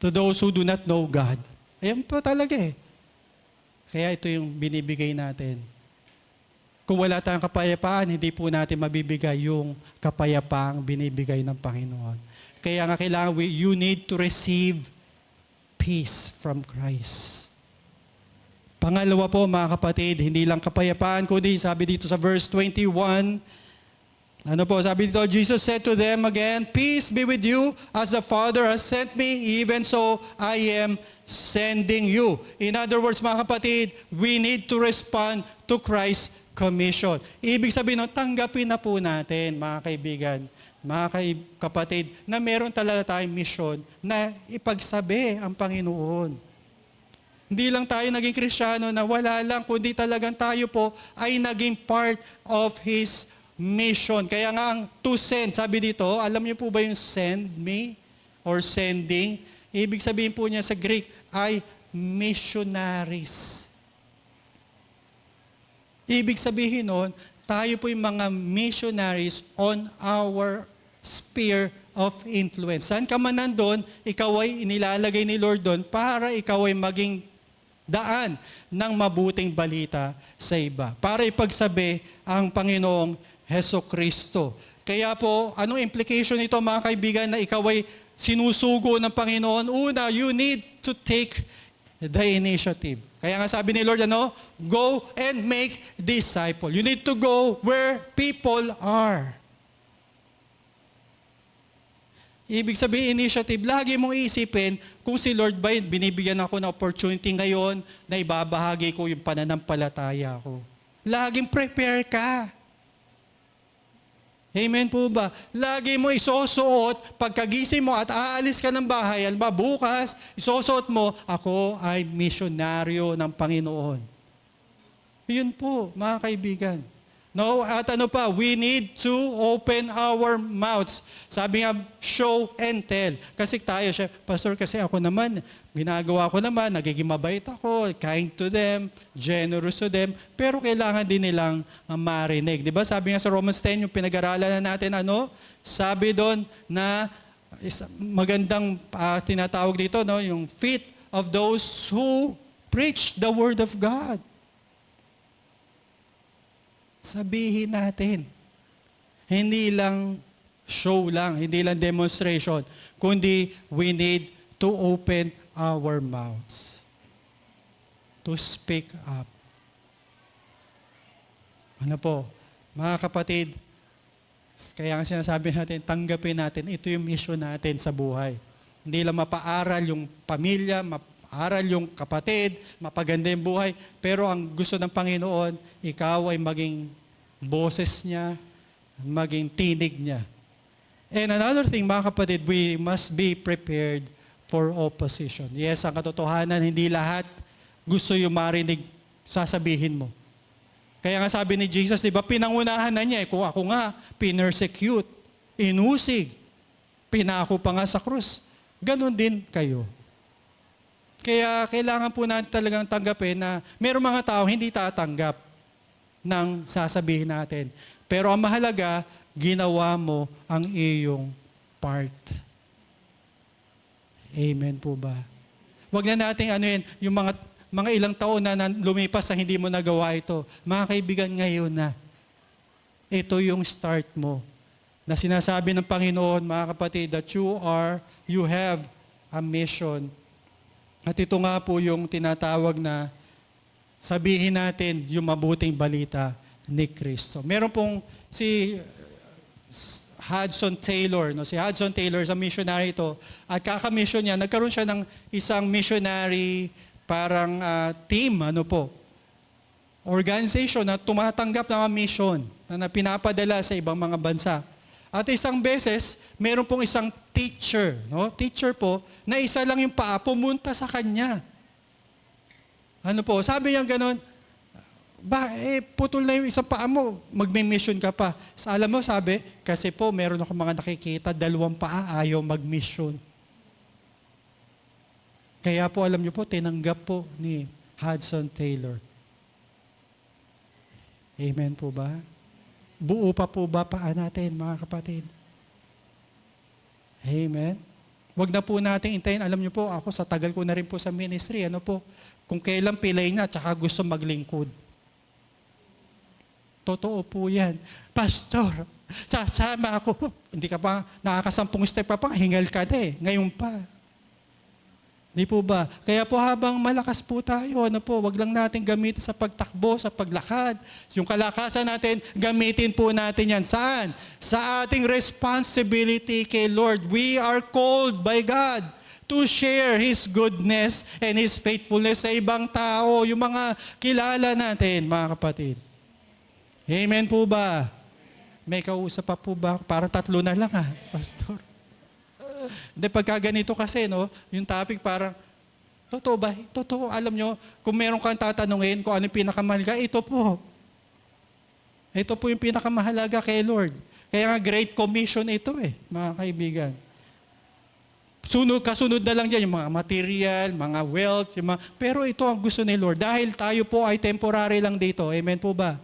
to those who do not know God. Ayan po talaga eh. Kaya ito yung binibigay natin. Kung wala tayong kapayapaan, hindi po natin mabibigay yung kapayapaang binibigay ng Panginoon. Kaya nga kailangan you need to receive peace from Christ. Pangalawa po mga kapatid, hindi lang kapayapaan, kundi sabi dito sa verse 21, ano po, sabi dito, Jesus said to them again, "Peace be with you, as the Father has sent me, even so I am sending you." In other words, mga kapatid, we need to respond to Christ's commission. Ibig sabihin, tanggapin na po natin, mga kaibigan, mga kapatid, na meron talaga tayong mission na ipagsabi ang Panginoon. Hindi lang tayo naging Kristiyano na wala lang, kundi talagang tayo po ay naging part of His mission. Kaya nga ang to send, sabi dito, alam niyo po ba yung send me or sending? Ibig sabihin po niya sa Greek ay missionaries. Ibig sabihin nun, tayo po yung mga missionaries on our sphere of influence. Saan ka man nandun, ikaw ay inilalagay ni Lord doon para ikaw ay maging daan ng mabuting balita sa iba. Para ipagsabi ang Panginoong Hesukristo. Kaya po, anong implication nito mga kaibigan na ikaw ay sinusugo ng Panginoon? Una, you need to take the initiative. Kaya nga sabi ni Lord, go and make disciple. You need to go where people are. Ibig sabihin, initiative, lagi mong iisipin kung si Lord ba binibigyan ako ng opportunity ngayon na ibabahagi ko yung pananampalataya ko. Laging prepare ka. Amen po ba? Lagi mo isusuot, pagkagising mo at aalis ka ng bahay, bukas, isusuot mo, ako ay misyonaryo ng Panginoon. Yun po, mga kaibigan. No, at we need to open our mouths. Sabi nga, show and tell. Kasi tayo, Pastor, kasi ako naman, ginagawa ko naman, nagiging mabait ako, kind to them, generous to them, pero kailangan din nilang marinig. Di ba? Sabi nga sa Romans 10, yung pinag-aralan na natin, sabi doon na magandang tinatawag dito, yung feet of those who preach the word of God. Sabihin natin, hindi lang show lang, hindi lang demonstration, kundi we need to open our mouths to speak up. Ano po, mga kapatid, kaya nga sinasabi natin, tanggapin natin, ito yung mission natin sa buhay. Hindi lang mapaaral yung pamilya, mapaaral yung kapatid, mapaganda yung buhay, pero ang gusto ng Panginoon, ikaw ay maging boses niya, maging tinig niya. And another thing, mga kapatid, we must be prepared for opposition. Yes, ang katotohanan, hindi lahat gusto yung marinig sasabihin mo. Kaya nga sabi ni Jesus, di ba, pinangunahan na niya, kung ako nga, pinersecute, inusig, pinako pa nga sa krus. Ganon din kayo. Kaya kailangan po natin talagang tanggapin na mayroong mga tao hindi tatanggap ng sasabihin natin. Pero ang mahalaga, ginawa mo ang iyong part. Amen po ba? Huwag na natin yung mga ilang taon na lumipas na hindi mo nagawa ito. Mga kaibigan, ngayon na. Ito yung start mo. Na sinasabi ng Panginoon, mga kapatid, that you have a mission. At ito nga po yung tinatawag na sabihin natin yung mabuting balita ni Kristo. Meron pong si Hudson Taylor, si Hudson Taylor, sa missionary ito, at kaka-mission niya, nagkaroon siya ng isang missionary parang team, organization na tumatanggap ng mission na pinapadala sa ibang mga bansa. At isang beses, meron pong isang teacher po, na isa lang yung paa, pumunta sa kanya. Sabi niya gano'n, putol na yung isang paa mo, magme-mission ka pa. Alam mo, sabi, kasi po meron ako mga nakikita, 2 paa ayaw mag-mission. Kaya po, alam niyo po, tinanggap po ni Hudson Taylor. Amen po ba? Buo pa po ba paa natin, mga kapatid? Amen? Wag na po natin intayin. Alam niyo po, ako sa tagal ko na rin po sa ministry, ano po, kung kailan pilay na, tsaka gusto maglingkod. Totoo po yan. Pastor, sasama ako. Hindi ka pa, nakakasampung step pa, hingal ka na eh. Ngayon pa. Di po ba? Kaya po habang malakas po tayo, ano po, wag lang natin gamitin sa pagtakbo, sa paglakad. Yung kalakasan natin, gamitin po natin yan. Saan? Sa ating responsibility kay Lord. We are called by God to share His goodness and His faithfulness sa ibang tao, yung mga kilala natin, mga kapatid. Amen po ba? May kausap pa po ba? Para 3 na lang Pastor. Hindi, pagka ganito kasi, no, yung topic parang, totoo ba? Totoo, alam nyo, kung meron kang tatanungin kung ano yung pinakamahalaga, ito po. Ito po yung pinakamahalaga kay Lord. Kaya nga Great Commission ito mga kaibigan. Kasunod na lang dyan, yung mga material, mga wealth, pero ito ang gusto ni Lord. Dahil tayo po ay temporary lang dito. Amen po ba?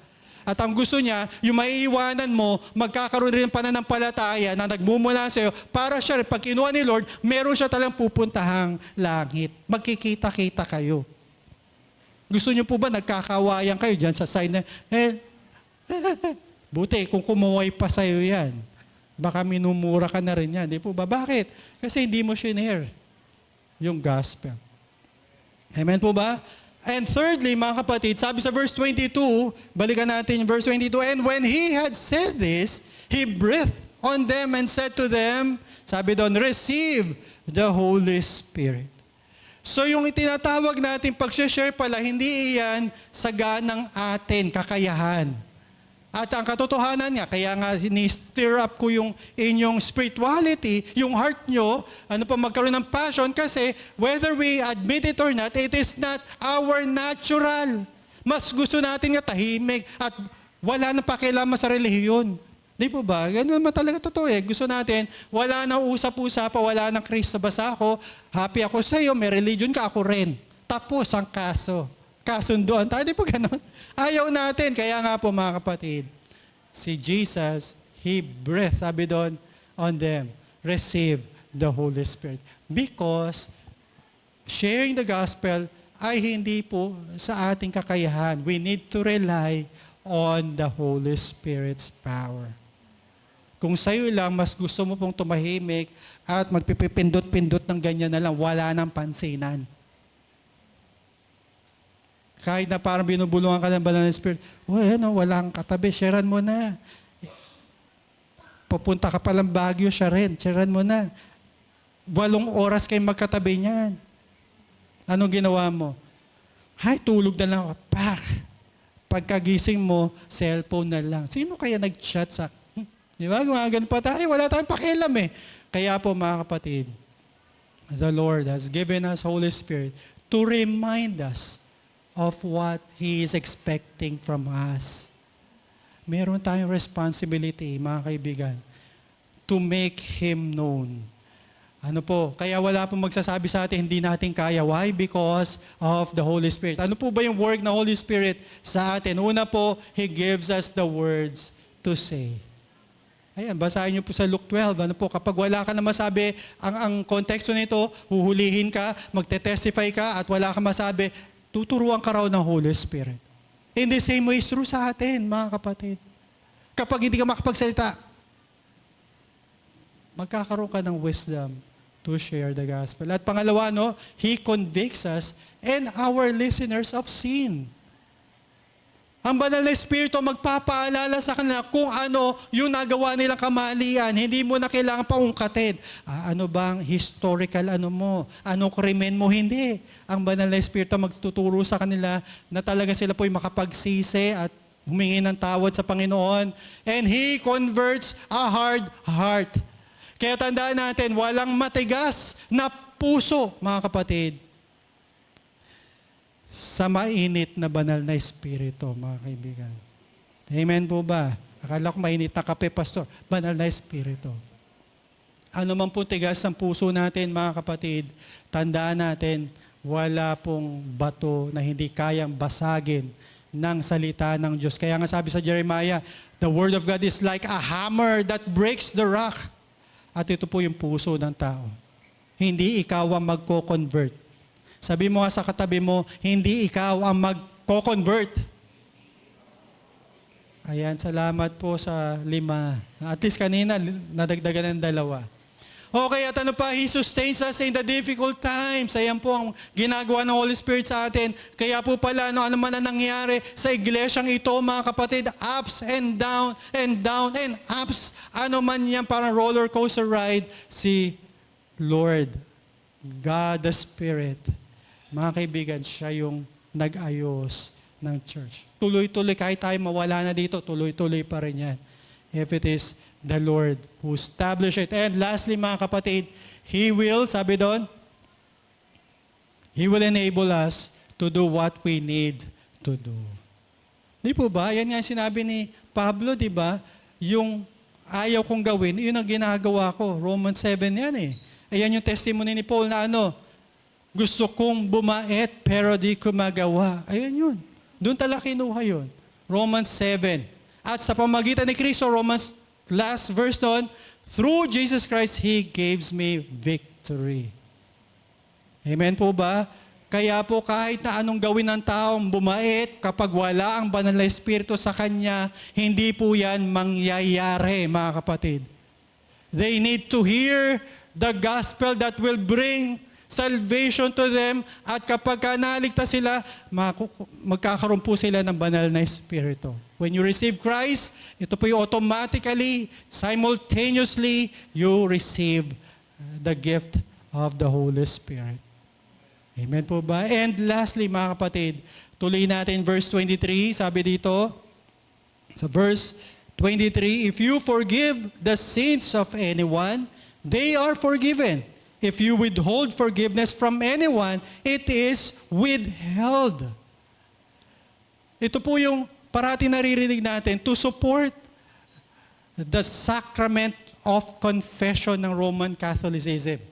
At ang gusto niya, yung maiiwanan mo, magkakaroon rin ng pananampalataya na nagmumula sa iyo para siya, pag kinuha ni Lord, meron siya talang pupuntahang langit. Magkikita-kita kayo. Gusto niyo po ba nagkakawayan kayo dyan sa sign na, buti, kung kumuhay pa sa iyo yan, baka minumura ka na rin yan. Di po ba? Bakit? Kasi hindi mo shinare yung gospel. Amen po ba? And thirdly, mga kapatid, sabi sa verse 22, balikan natin yung verse 22, and when he had said this, he breathed on them and said to them, sabi doon, receive the Holy Spirit. So yung itinatawag natin pag-share pala, hindi iyan saganang atin, kakayahan. At ang katotohanan nga, kaya nga ni-stir up ko yung inyong spirituality, yung heart nyo, magkaroon ng passion kasi whether we admit it or not, it is not our natural. Mas gusto natin nga tahimik at wala nang pakialaman sa relihiyon. Di po ba? Ganun naman talaga totoo Gusto natin, wala nang usap-usapan, wala nang Kristo. Basta ako, happy ako sa iyo, may religion ka, ako rin. Tapos ang kaso. Kasunduan tayo. Di po ganun? Ayaw natin. Kaya nga po mga kapatid, si Jesus, He breathed, sabi doon, on them, receive the Holy Spirit. Because sharing the gospel ay hindi po sa ating kakayahan. We need to rely on the Holy Spirit's power. Kung sa'yo lang, mas gusto mo pong tumahimik at magpipindot-pindot ng ganyan na lang, wala nang pansinan. Kahit na parang binubulungan ka ng banal na Spirit, walang katabi, sharean mo na. Pupunta ka palang Baguio, sharean mo na. 8 oras kayo magkatabi niyan. Anong ginawa mo? Tulog na lang ako. Pagkagising mo, cellphone na lang. Sino kaya nag-chat sa... Di ba? Gumagan pa tayo. Wala tayong pakialam Kaya po mga kapatid, the Lord has given us Holy Spirit to remind us of what He is expecting from us. Meron tayong responsibility, mga kaibigan, to make Him known. Kaya wala pong magsasabi sa atin, hindi natin kaya. Why? Because of the Holy Spirit. Ano po ba yung work ng Holy Spirit sa atin? Una po, He gives us the words to say. Ayan, basahin niyo po sa Luke 12. Kapag wala ka na masabi, ang konteksto nito, huhulihin ka, magte-testify ka, at wala ka masabi, tuturuan ka raw ng Holy Spirit. In the same way is true sa atin, mga kapatid. Kapag hindi ka makapagsalita, magkakaroon ka ng wisdom to share the gospel. At pangalawa, He convicts us and our listeners of sin. Ang banal na Espiritu magpapaalala sa kanila kung ano yung nagawa nilang kamalian. Hindi mo na kailangan paungkatin. Ano bang historical Anong krimen mo? Hindi. Ang banal na Espiritu magtuturo sa kanila na talaga sila po'y makapagsisi at humingi ng tawad sa Panginoon. And He converts a hard heart. Kaya tandaan natin, walang matigas na puso, mga kapatid, sa mainit na banal na Espiritu, mga kaibigan. Amen po ba? Akala ko mainit na kape, Pastor. Banal na Espiritu. Ano man po tigas ng puso natin, mga kapatid, tandaan natin, wala pong bato na hindi kayang basagin ng salita ng Diyos. Kaya nga sabi sa Jeremiah, the Word of God is like a hammer that breaks the rock. At ito po yung puso ng tao. hindi ikaw ang magko-convert. Sabi mo nga sa katabi mo, hindi ikaw ang magko-convert. Ayan, salamat po sa 5. At least kanina, nadagdagan ng 2. Okay, at ano pa? He sustains us in the difficult times. Ayan po ang ginagawa ng Holy Spirit sa atin. Kaya po pala, ano man ang nangyari sa iglesyang ito, mga kapatid, ups and down and down and ups. Ano man yan, parang roller coaster ride, si Lord, God the Spirit. Mga kaibigan, siya yung nag-ayos ng church. Tuloy-tuloy, kahit tayo mawala na dito, tuloy-tuloy pa rin yan. If it is the Lord who established it. And lastly, mga kapatid, He will, sabi doon, He will enable us to do what we need to do. Di po ba? Yan nga sinabi ni Pablo, di ba? Yung ayaw kong gawin, yun ang ginagawa ko. Romans 7 yan eh. Ayan yung testimony ni Paul na ano, gusto kong bumait pero di ko magawa. Ayan yun. Doon talaga kinuha yun. Romans 7. At sa pamagitan ni Kristo, last verse doon, through Jesus Christ, He gives me victory. Amen po ba? Kaya po kahit na anong gawin ng taong bumait, kapag wala ang banal na Espiritu sa kanya, hindi po yan mangyayari, mga kapatid. They need to hear the gospel that will bring salvation to them, at kapag naligtas sila, magkakaroon po sila ng banal na Espiritu. When you receive Christ, ito po yung automatically, simultaneously, you receive the gift of the Holy Spirit. Amen po ba? And lastly, mga kapatid, tuloy natin verse 23, sabi dito, sa verse 23, if you forgive the sins of anyone, they are forgiven. If you withhold forgiveness from anyone, it is withheld. Ito po yung parati naririnig natin to support the sacrament of confession ng Roman Catholicism.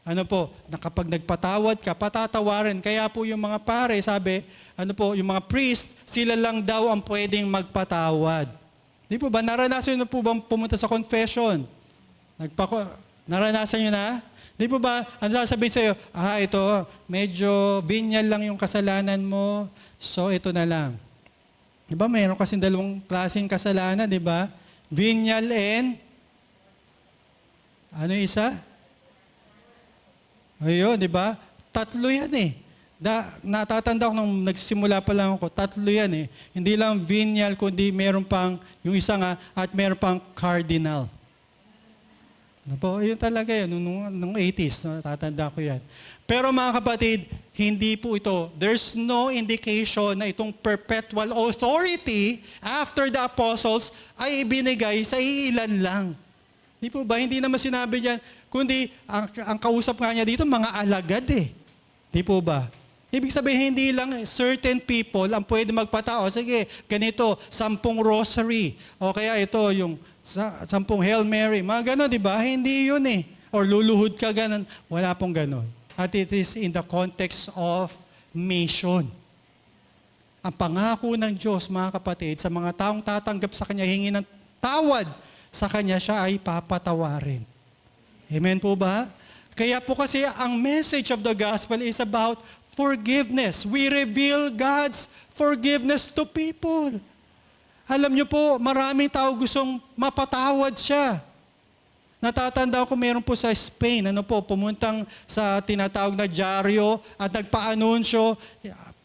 Ano po, na kapag nagpatawad ka, patatawarin. Kaya po yung mga pare, sabi, ano po, yung mga priest, sila lang daw ang pwedeng magpatawad. Di po ba, naranasan nyo po bang pumunta sa confession? Naranasan nyo na? Di po ba, ano sasabihin sa'yo, ito, medyo venial lang yung kasalanan mo, so ito na lang. Di ba, mayroon kasing 2 klaseng kasalanan, di ba? Venial and, ano yung isa? Ayun, di ba? 3 yan eh. Natatanda ko nung nagsimula pa lang ako, 3 yan eh. Hindi lang venial, kundi meron pang, yung isa nga, at meron pang cardinal. Ano po, yun talaga yun, nung 80s, natatanda ko yan. Pero mga kapatid, hindi po ito. There's no indication na itong perpetual authority after the apostles ay ibinigay sa iilan lang. Di po ba? Hindi naman sinabi diyan, kundi ang kausap nga niya dito, mga alagad eh. Di po ba? Ibig sabihin, hindi lang certain people ang pwede magpatao. Sige, ganito, 10 rosary. O kaya ito, yung 10 Hail Mary. Mga gano'n, di ba? Hindi yun eh. Or luluhod ka gano'n. Wala pong gano'n. At it is in the context of mission. Ang pangako ng Diyos, mga kapatid, sa mga taong tatanggap sa Kanya, hingi ng tawad sa Kanya, siya ay papatawarin. Amen po ba? Kaya po kasi ang message of the gospel is about forgiveness. We reveal God's forgiveness to people. Alam niyo po, maraming tao gustong mapatawad siya. Natatanda ko meron po sa Spain, pumuntang sa tinatawag na dyaryo at nagpa-anunsyo,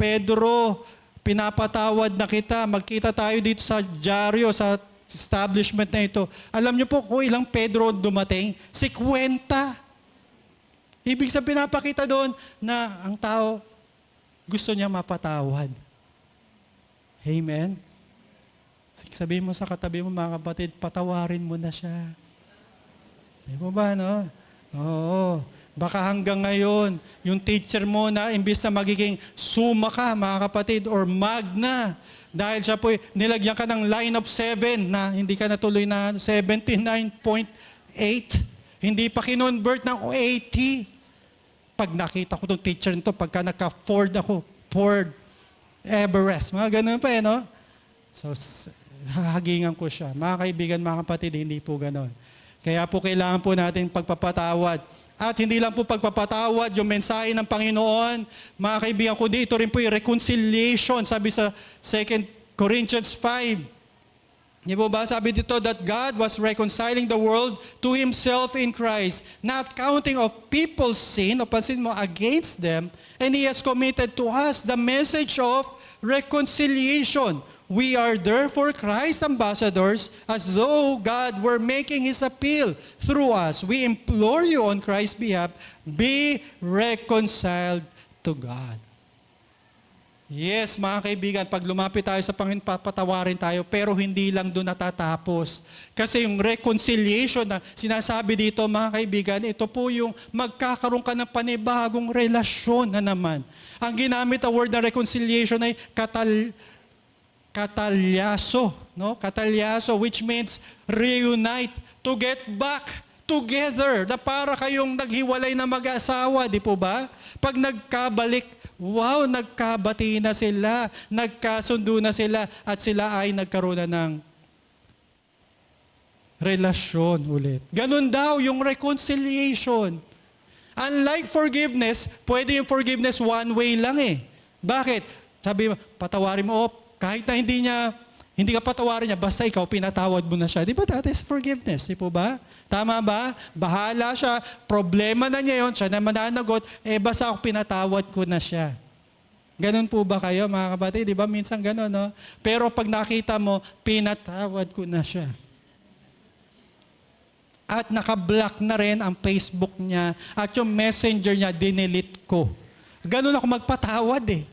Pedro, pinapatawad na kita, magkita tayo dito sa dyaryo, sa establishment na ito. Alam niyo po kung ilang Pedro dumating? 50. Ibig sabihin, pinapakita doon na ang tao gusto niya mapatawad. Amen? Sabihin mo sa katabi mo, mga kapatid, patawarin mo na siya. Di ba ba, no? Oo. Baka hanggang ngayon, yung teacher mo na imbis na magiging summa ka, mga kapatid, or magna, dahil siya po, nilagyan ka ng line of 7 na hindi ka natuloy na 79.8, hindi pa kinonvert ng 80. Pag nakita ko itong teacher nito, pagka nagka-Ford ako, Ford Everest, mga ganun pa no? So, hahagingan ko siya. Mga kaibigan, mga kapatid, hindi po ganon. Kaya po kailangan po natin pagpapatawad. At hindi lang po pagpapatawad, yung mensahe ng Panginoon, mga kaibigan ko, ito rin po yung reconciliation. Sabi sa 2 Corinthians 5, di po ba? Sabi dito that God was reconciling the world to Himself in Christ, not counting of people's sin, o pansin mo, against them, and He has committed to us the message of reconciliation. We are therefore Christ's ambassadors, as though God were making His appeal through us. We implore you on Christ's behalf, be reconciled to God. Yes, mga kaibigan, pag lumapit tayo sa Panginoon, papatawarin tayo, pero hindi lang doon natatapos. Kasi yung reconciliation na sinasabi dito, mga kaibigan, ito po yung magkakaroon ka ng panibagong relasyon na naman. Ang ginamit na word na reconciliation ay katalyaso, no? Katalyaso, which means reunite, to get back together, na para kayong naghiwalay na mag-asawa, di po ba? Pag nagkabalik, wow, nagkabati na sila, nagkasundo na sila, at sila ay nagkaroon na ng relasyon ulit. Ganun daw yung reconciliation. Unlike forgiveness, pwede yung forgiveness one way lang eh. Bakit? Sabi mo, patawarin mo, kahit na hindi ka patawarin niya, basta ikaw, pinatawad mo na siya. Di ba that is forgiveness? Di po ba? Tama ba? Bahala siya. Problema na niya yun. Siya na mananagot. Basta ako pinatawad ko na siya. Ganun po ba kayo, mga kapatid? Di ba? Minsan ganun, no? Pero pag nakita mo, pinatawad ko na siya. At nakablock na rin ang Facebook niya. At yung messenger niya, dinelete ko. Ganun ako magpatawad eh.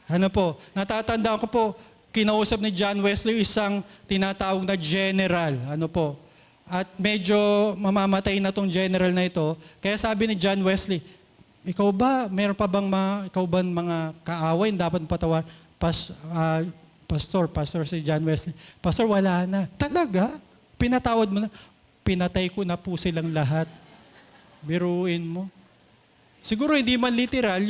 Ano po? Natatandaan ko po, kinausap ni John Wesley isang tinatawag na general. Ano po? At medyo mamamatay na tong general na ito. Kaya sabi ni John Wesley, ikaw ba, meron pa bang mga kaaway na dapat patawar? Pastor si John Wesley. Pastor, wala na. Talaga? Pinatawad mo na? Pinatay ko na po silang lahat. Biruin mo. Siguro hindi man literal,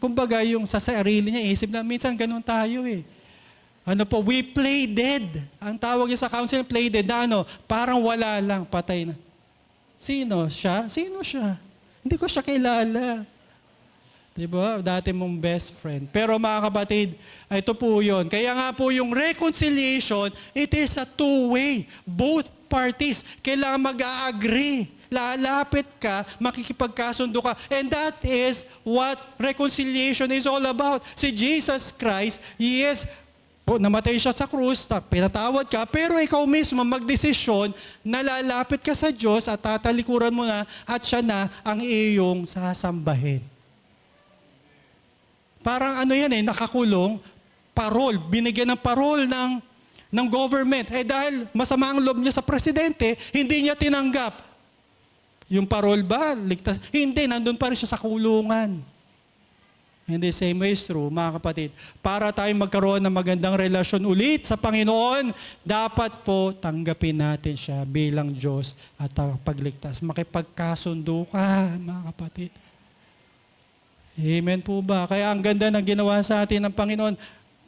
kumbaga yung sa sarili niya, isip na, minsan ganun tayo eh. Ano po, we play dead. Ang tawag niya sa council, play dead, na ano, parang wala lang, patay na. Sino siya? Sino siya? Hindi ko siya kilala. Diba? Dati mong best friend. Pero mga kapatid, ito po yun. Kaya nga po yung reconciliation, it is a two-way. Both parties, kailangan mag-a-agree. Lalapit ka, makikipagkasundo ka. And that is what reconciliation is all about. Si Jesus Christ, yes, namatay siya sa krus, pinatawad ka, pero ikaw mismo magdesisyon na lalapit ka sa Diyos at tatalikuran mo na at siya na ang iyong sasambahin. Parang ano yan nakakulong, parol, binigyan ng parol ng government. Dahil masama ang loob niya sa presidente, hindi niya tinanggap. Yung parol ba, ligtas? Hindi, nandun pa rin siya sa kulungan. And the same way is true, mga kapatid. Para tayo magkaroon ng magandang relasyon ulit sa Panginoon, dapat po tanggapin natin siya bilang Diyos at pagligtas. Makipagkasundo ka, mga kapatid. Amen po ba? Kaya ang ganda ng ginawa sa atin ng Panginoon,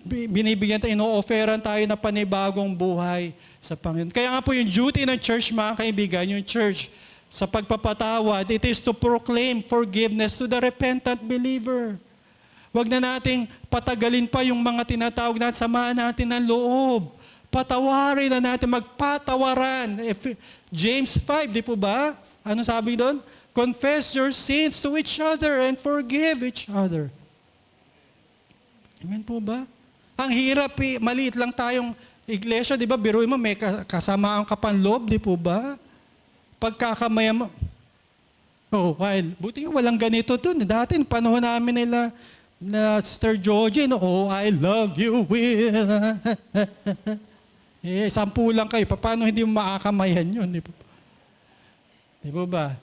binibigyan tayo, ino-offeran tayo ng panibagong buhay sa Panginoon. Kaya nga po yung duty ng church, mga kaibigan, yung church, sa pagpapatawad, it is to proclaim forgiveness to the repentant believer. Huwag na nating patagalin pa yung mga tinatawag natin, samahan natin ng loob. Patawarin na natin, magpatawaran. James 5, di po ba? Ano sabi doon? Confess your sins to each other and forgive each other. Amen po ba? Ang hirap maliit lang tayong iglesia, di ba? Biruin mo, may kasamaan ka panloob, di po ba? Pagkakamayan mo, buti nga walang ganito dun. Dati, panahon namin nila, na Sister Georgie, I love you, Will. 10 lang kayo. Paano hindi mo makakamayan yun? Di po ba?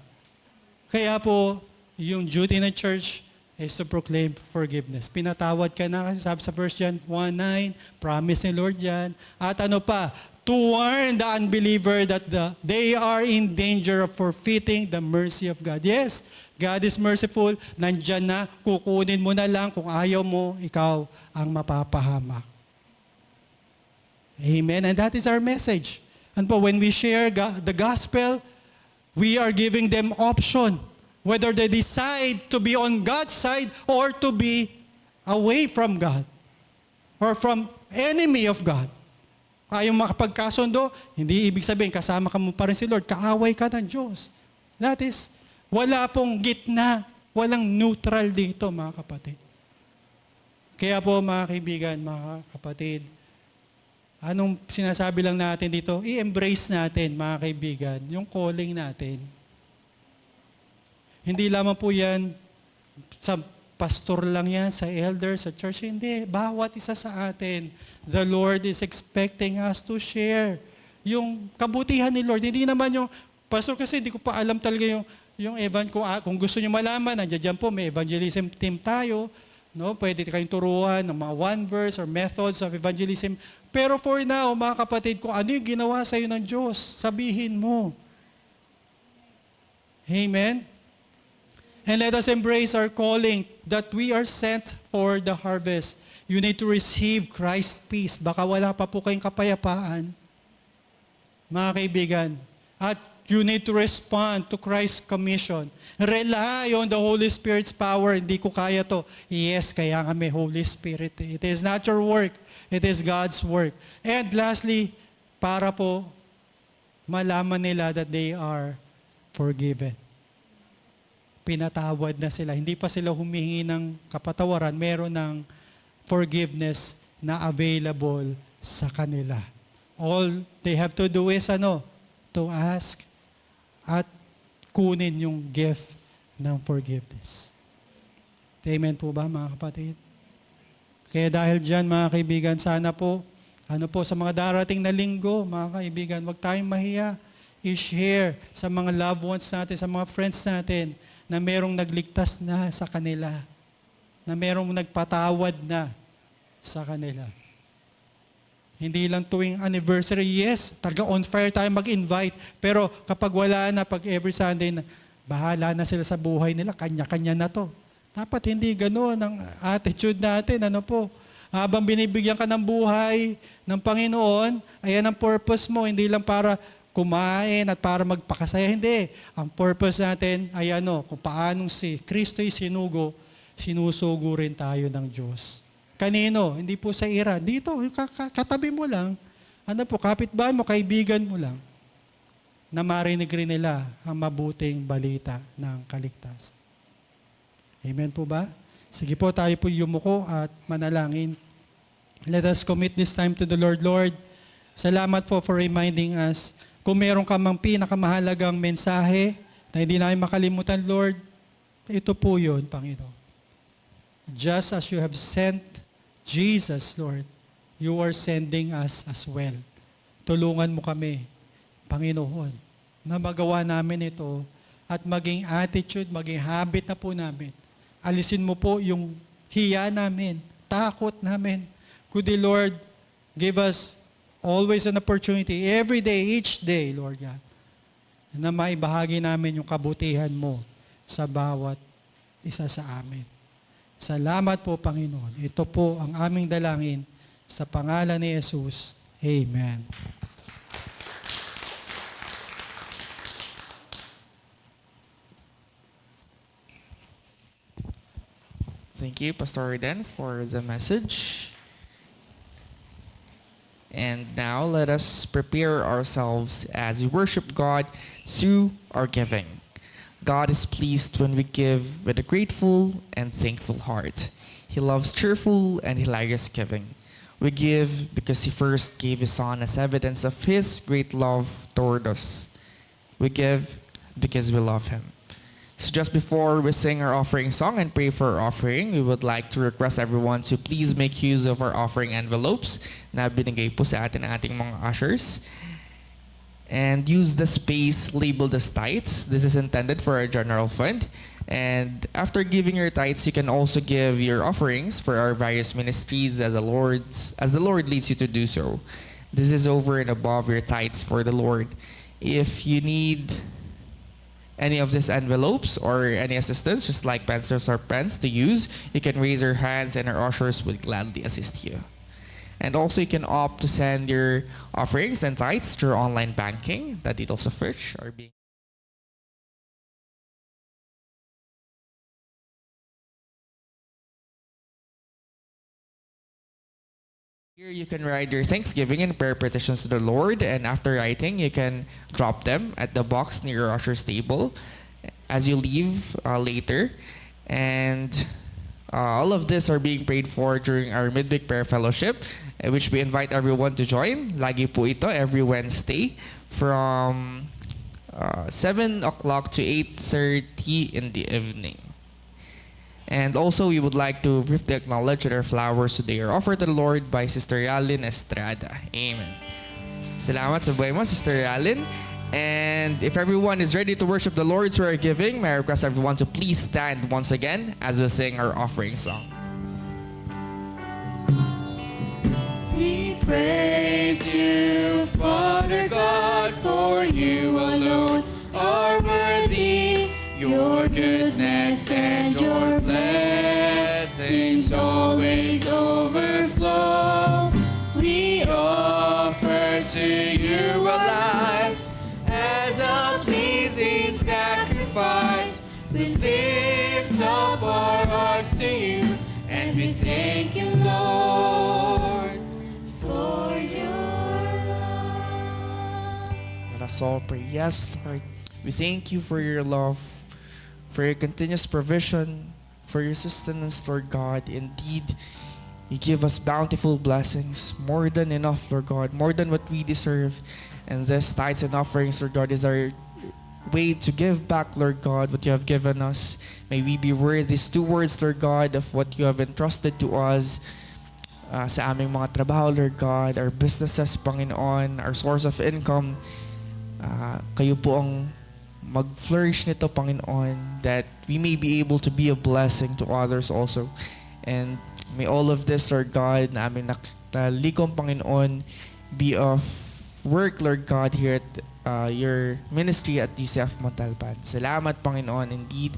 Kaya po, yung duty ng church is to proclaim forgiveness. Pinatawad ka na kasi sabi sa 1 John 1:9, promise ni Lord yan. At ano pa? To warn the unbeliever that they are in danger of forfeiting the mercy of God. Yes, God is merciful. Nandyan na, kukunin mo na lang. Kung ayaw mo, ikaw ang mapapahamak. Amen. And that is our message. And po, when we share the gospel, we are giving them option whether they decide to be on God's side or to be away from God or from enemy of God. Kayong makapagkasundo, hindi ibig sabihin kasama ka mo pa rin si Lord, kaaway ka ng Diyos. That is, wala pong gitna, walang neutral dito mga kapatid. Kaya po mga kaibigan, mga kapatid, anong sinasabi lang natin dito? I-embrace natin mga kaibigan, yung calling natin. Hindi lamang po yan sa pastor lang yan, sa elder, sa church. Hindi, bawat isa sa atin. The Lord is expecting us to share yung kabutihan ni Lord. Hindi naman yung, pastor kasi hindi ko pa alam talaga yung kung gusto niyo malaman, nandiyan po, may evangelism team tayo. No, pwede kayong turuan ng mga one verse or methods of evangelism. Pero for now, mga kapatid, kung ano yung ginawa sa iyo ng Diyos, sabihin mo. Amen? And let us embrace our calling that we are sent for the harvest. You need to receive Christ's peace. Baka wala pa po kayong kapayapaan, mga kaibigan. At you need to respond to Christ's commission. Rely on the Holy Spirit's power. Hindi ko kaya to. Yes, kaya nga may Holy Spirit. It is not your work. It is God's work. And lastly, para po malaman nila that they are forgiven. Pinatawad na sila. Hindi pa sila humihingi ng kapatawaran. Meron ng forgiveness na available sa kanila. All they have to do is to ask at kunin yung gift ng forgiveness. Amen po ba mga kapatid? Kaya dahil dyan mga kaibigan, sana po, sa mga darating na linggo, mga kaibigan, huwag tayong mahiya. I-share sa mga loved ones natin, sa mga friends natin, na merong nagligtas na sa kanila, na merong nagpatawad na sa kanila. Hindi lang tuwing anniversary, yes, talaga on fire tayo mag-invite, pero kapag wala na, pag every Sunday, bahala na sila sa buhay nila, kanya-kanya na to. Dapat hindi gano'n ang attitude natin, habang binibigyan ka ng buhay ng Panginoon, ayan ang purpose mo, hindi lang para kumain at para magpakasaya. Hindi. Ang purpose natin ay kung paanong si Kristo ay sinusugo rin tayo ng Diyos. Kanino? Hindi po sa ira. Dito, katabi mo lang. Kapitbahay mo, kaibigan mo lang. Na marinig rin nila ang mabuting balita ng kaligtasan. Amen po ba? Sige po, tayo po yumuko at manalangin. Let us commit this time to the Lord. Lord, salamat po for reminding us. Kung meron ka mang pinakamahalagang mensahe na hindi namin makalimutan, Lord, ito po yun, Panginoon. Just as you have sent Jesus, Lord, you are sending us as well. Tulungan mo kami, Panginoon, na magawa namin ito at maging attitude, maging habit na po namin. Alisin mo po yung hiya namin, takot namin. Kundi, Lord, give us always an opportunity, every day, each day, Lord God, na maibahagi namin yung kabutihan mo sa bawat isa sa amin. Salamat po, Panginoon. Ito po ang aming dalangin sa pangalan ni Jesus. Amen. Thank you, Pastor Eden, for the message. And now let us prepare ourselves as we worship God through our giving. God is pleased when we give with a grateful and thankful heart. He loves cheerful and hilarious giving. We give because He first gave His Son as evidence of His great love toward us. We give because we love Him. So just before we sing our offering song and pray for our offering, we would like to request everyone to please make use of our offering envelopes na binigay po sa atin ng ating mga ushers. And use the space labeled as tithes. This is intended for our general fund. And after giving your tithes, you can also give your offerings for our various ministries as the Lord leads you to do so. This is over and above your tithes for the Lord. If you need any of these envelopes or any assistance, just like pencils or pens to use, you can raise your hands and our ushers would gladly assist you. And also, you can opt to send your offerings and tithes through online banking. The details of which are being here. You can write your thanksgiving and prayer petitions to the Lord, and after writing, you can drop them at the box near your usher's table as you leave later. And all of this are being prayed for during our Midweek Prayer Fellowship, which we invite everyone to join. Lagi po ito every Wednesday from 7 o'clock to 8:30 in the evening. And also, we would like to briefly acknowledge that our flowers today are offered to the Lord by Sister Yalin Estrada. Amen. Salamat sa buhay mo, Sister Yalin. And if everyone is ready to worship the Lord through our giving, may I request everyone to please stand once again as we sing our offering song. We praise you, Father God, for you alone are worthy. Your goodness and your blessings always overflow. We offer to you our lives as a pleasing sacrifice. We lift up our hearts to you and we thank you, Lord, for your love. Let us all pray. Yes, Lord, we thank you for your love, for your continuous provision, for your sustenance, Lord God. Indeed, you give us bountiful blessings, more than enough, Lord God, more than what we deserve. And this tithes and offerings, Lord God, is our way to give back, Lord God, what you have given us. May we be worthy stewards, Lord God, of what you have entrusted to us sa aming mga trabaho, Lord God, our businesses, Panginoon, our source of income. Kayo po ang mag-flourish nito, Panginoon, that we may be able to be a blessing to others also. And may all of this, Lord God, na aming nakalikom, Panginoon, be of work, Lord God, here at your ministry at DCF Montalban. Salamat, Panginoon. Indeed,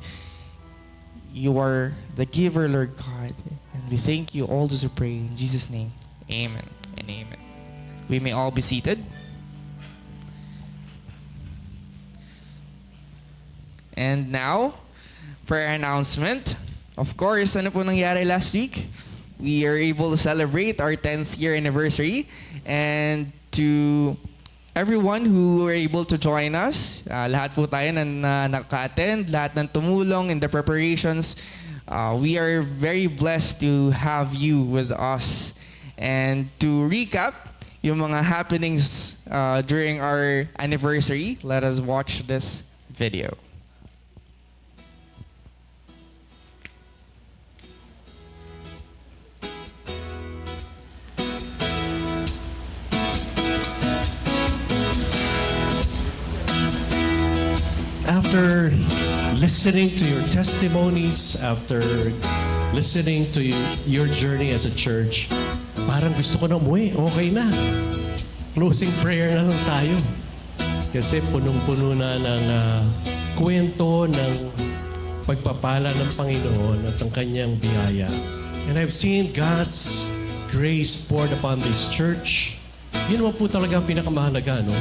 you are the giver, Lord God. And we thank you. All this we pray in Jesus' name. Amen and amen. We may all be seated. And now, for our announcement, of course, ano po nangyari last week? We are able to celebrate our 10th year anniversary. And to everyone who were able to join us, lahat po tayo na naka-attend, lahat ng tumulong in the preparations, we are very blessed to have you with us. And to recap yung mga happenings during our anniversary, let us watch this video. After listening to your testimonies, after listening to your journey as a church, parang gusto ko na umuwi. Okay na. Closing prayer na lang tayo. Kasi punong-puno na ng kwento ng pagpapala ng Panginoon at ang kanyang biyaya. And I've seen God's grace poured upon this church. Yun naman po talaga ang pinakamahalaga, no?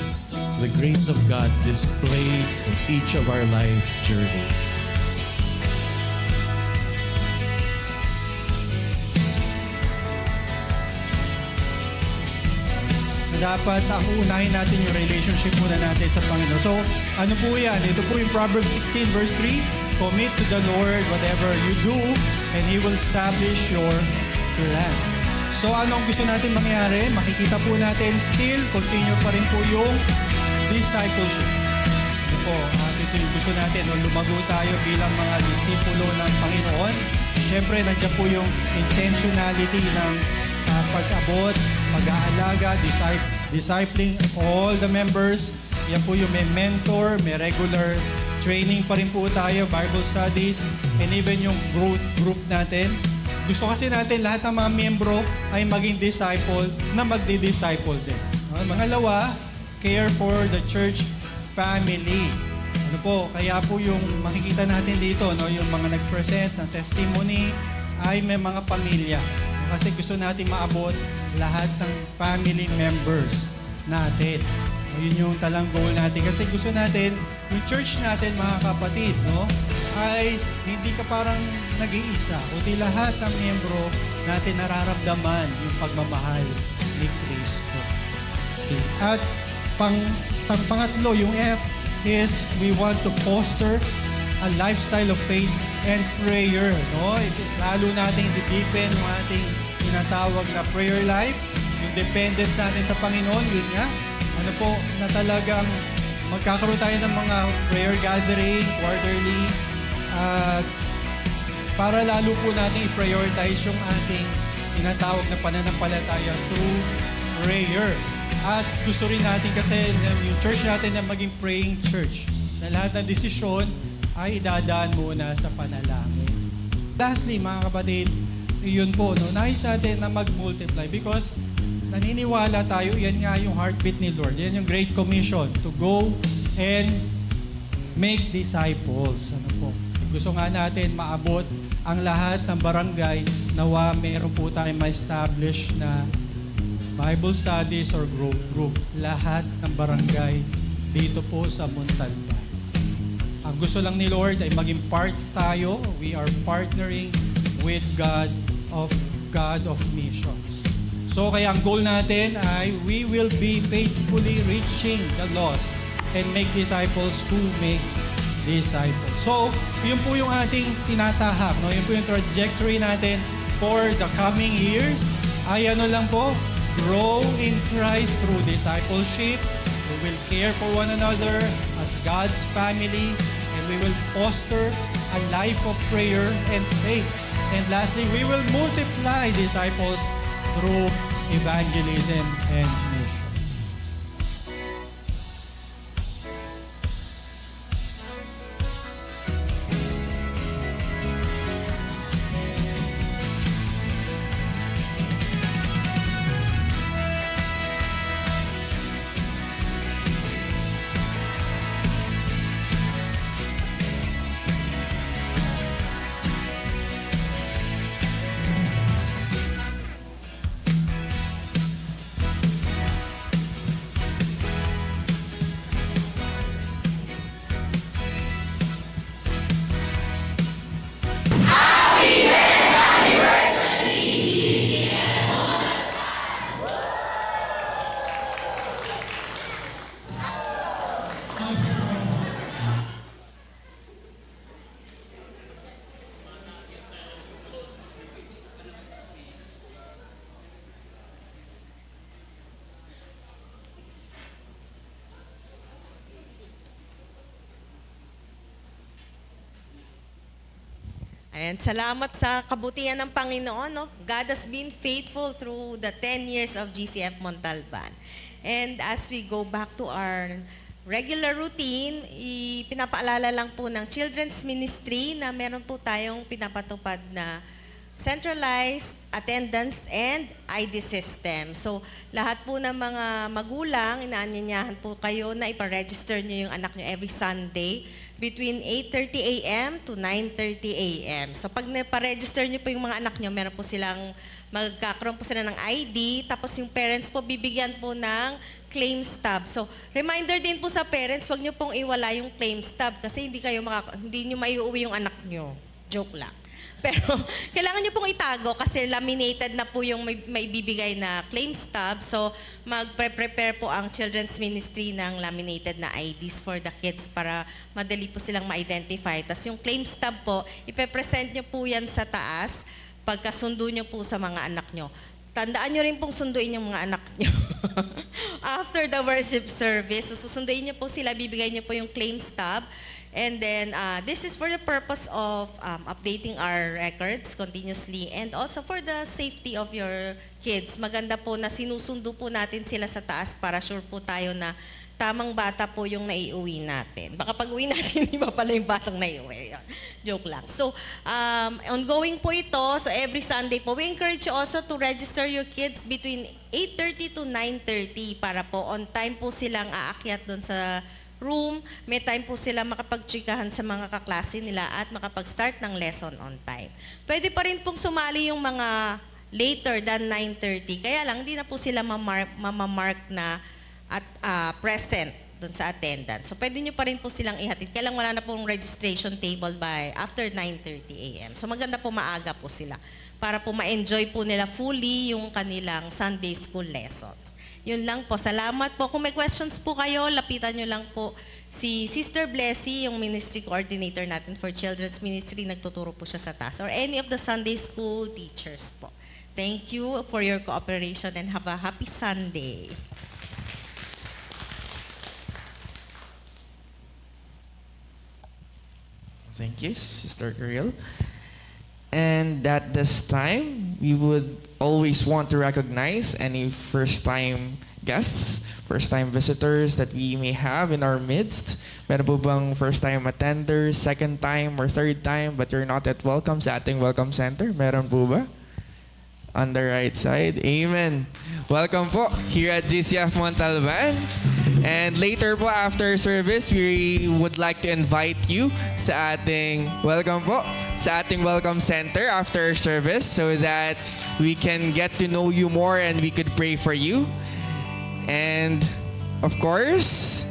The grace of God displayed in each of our life journey. Dapat ang unahin natin yung relationship muna natin sa Panginoon. So, ano po yan? Ito po yung Proverbs 16 verse 3. Commit to the Lord whatever you do and He will establish your plans. So, anong gusto natin mangyari? Makikita po natin still, continue pa rin po yung discipleship. Ito po, ito yung gusto natin. Lumago tayo bilang mga disipulo ng Panginoon. Siyempre, nandiyan po yung intentionality ng pag-abot, pag-aalaga, discipling all the members. Yan po yung may mentor, may regular training pa rin po tayo, Bible studies, and even yung group natin. Gusto kasi natin lahat ng mga miyembro ay maging disciple na magdi-disciple din. Pangalawa, care for the church family. Ano po, kaya po yung makikita natin dito, no, yung mga nag-present ng testimony ay may mga pamilya. Kasi gusto natin maabot lahat ng family members natin. Yun yung talang goal natin. Kasi gusto natin, yung church natin, mga kapatid, no, ay hindi ka parang nag-iisa. Kundi lahat ng miyembro natin nararamdaman yung pagmamahal ni Kristo. Okay. At pangatlo, yung F is we want to foster a lifestyle of faith and prayer. No? Lalo natin i-deepen yung ating tinatawag na prayer life, yung dependence natin sa Panginoon, yun nga. Ano po, na talagang magkakaroon tayo ng mga prayer gathering, quarterly, at para lalo po natin i-prioritize yung ating tinatawag na pananampalataya through prayer. At gusto rin natin kasi yung church natin na maging praying church, na lahat ng desisyon ay idadaan muna sa panalangin. Lastly, mga kapatid, yun po, no, nais natin na mag-multiply because naniniwala tayo, yan nga yung heartbeat ni Lord. Yan yung Great Commission, to go and make disciples. Ano po? Gusto nga natin maabot ang lahat ng barangay, nawa meron po tayong ma-establish na Bible studies or group. Lahat ng barangay dito po sa Montalban. Ang gusto lang ni Lord ay maging part tayo. We are partnering with God of Missions. So kaya ang goal natin ay we will be faithfully reaching the lost and make disciples who make disciples. So, yun po yung ating tinatahak. No? Yun po yung trajectory natin for the coming years. Ay ano lang po, grow in Christ through discipleship. We will care for one another as God's family, and we will foster a life of prayer and faith. And lastly, we will multiply disciples through evangelism and mission. And salamat sa kabutihan ng Panginoon. No? God has been faithful through the 10 years of GCF Montalban. And as we go back to our regular routine, pinapaalala lang po ng Children's Ministry na meron po tayong pinapatupad na centralized attendance and ID system. So, lahat po ng mga magulang, inaanyayahan po kayo na iparegister nyo yung anak nyo every Sunday between 8:30 a.m. to 9:30 a.m. So, pag naparegister nyo po yung mga anak nyo, meron po silang, magkakaroon po sila ng ID, tapos yung parents po bibigyan po ng claim stub. So, reminder din po sa parents, wag nyo pong iwala yung claim stub kasi hindi nyo maiuwi yung anak nyo. Joke lang. Pero kailangan nyo pong itago kasi laminated na po yung may bibigay na claim stub. So, magpre-prepare po ang Children's Ministry ng laminated na IDs for the kids para madali po silang ma-identify. Tapos yung claim stub po, ipe-present nyo po yan sa taas pagkasundo nyo po sa mga anak nyo. Tandaan nyo rin pong sunduin yung mga anak nyo. After the worship service, susunduin nyo po sila, bibigay nyo po yung claim stub. And then, this is for the purpose of updating our records continuously and also for the safety of your kids. Maganda po na sinusundo po natin sila sa taas para sure po tayo na tamang bata po yung naiuwi natin. Baka pag uwi natin, iba pala yung batang naiuwi. Joke lang. So, ongoing po ito. So, every Sunday po, we encourage you also to register your kids between 8:30 to 9:30 para po on time po silang aakyat doon sa room, may time po sila makapagtsikahan sa mga kaklase nila at makapag-start ng lesson on time. Pwede pa rin pong sumali yung mga later than 9:30. Kaya lang, hindi na po sila mamamark na at present doon sa attendance. So, pwede nyo pa rin po silang ihatid. Kaya lang wala na pong registration table by after 9:30 a.m. So, maganda po maaga po sila para po ma-enjoy po nila fully yung kanilang Sunday school lessons. Yun lang po. Salamat po. Kung may questions po kayo, lapitan nyo lang po si Sister Blessy, yung ministry coordinator natin for children's ministry. Nagtuturo po siya sa taas. Or any of the Sunday school teachers po. Thank you for your cooperation and have a happy Sunday. Thank you, Sister Karil. And at this time, we would always want to recognize any first-time guests, first-time visitors that we may have in our midst. Meron po bang first-time attenders, second time, or third time, but you're not yet welcome sa ating welcome center? Meron po ba? On the right side. Amen. Welcome po here at GCF Montalban. And later po after service, we would like to invite you sa ating welcome center after service so that we can get to know you more and we could pray for you. And of course,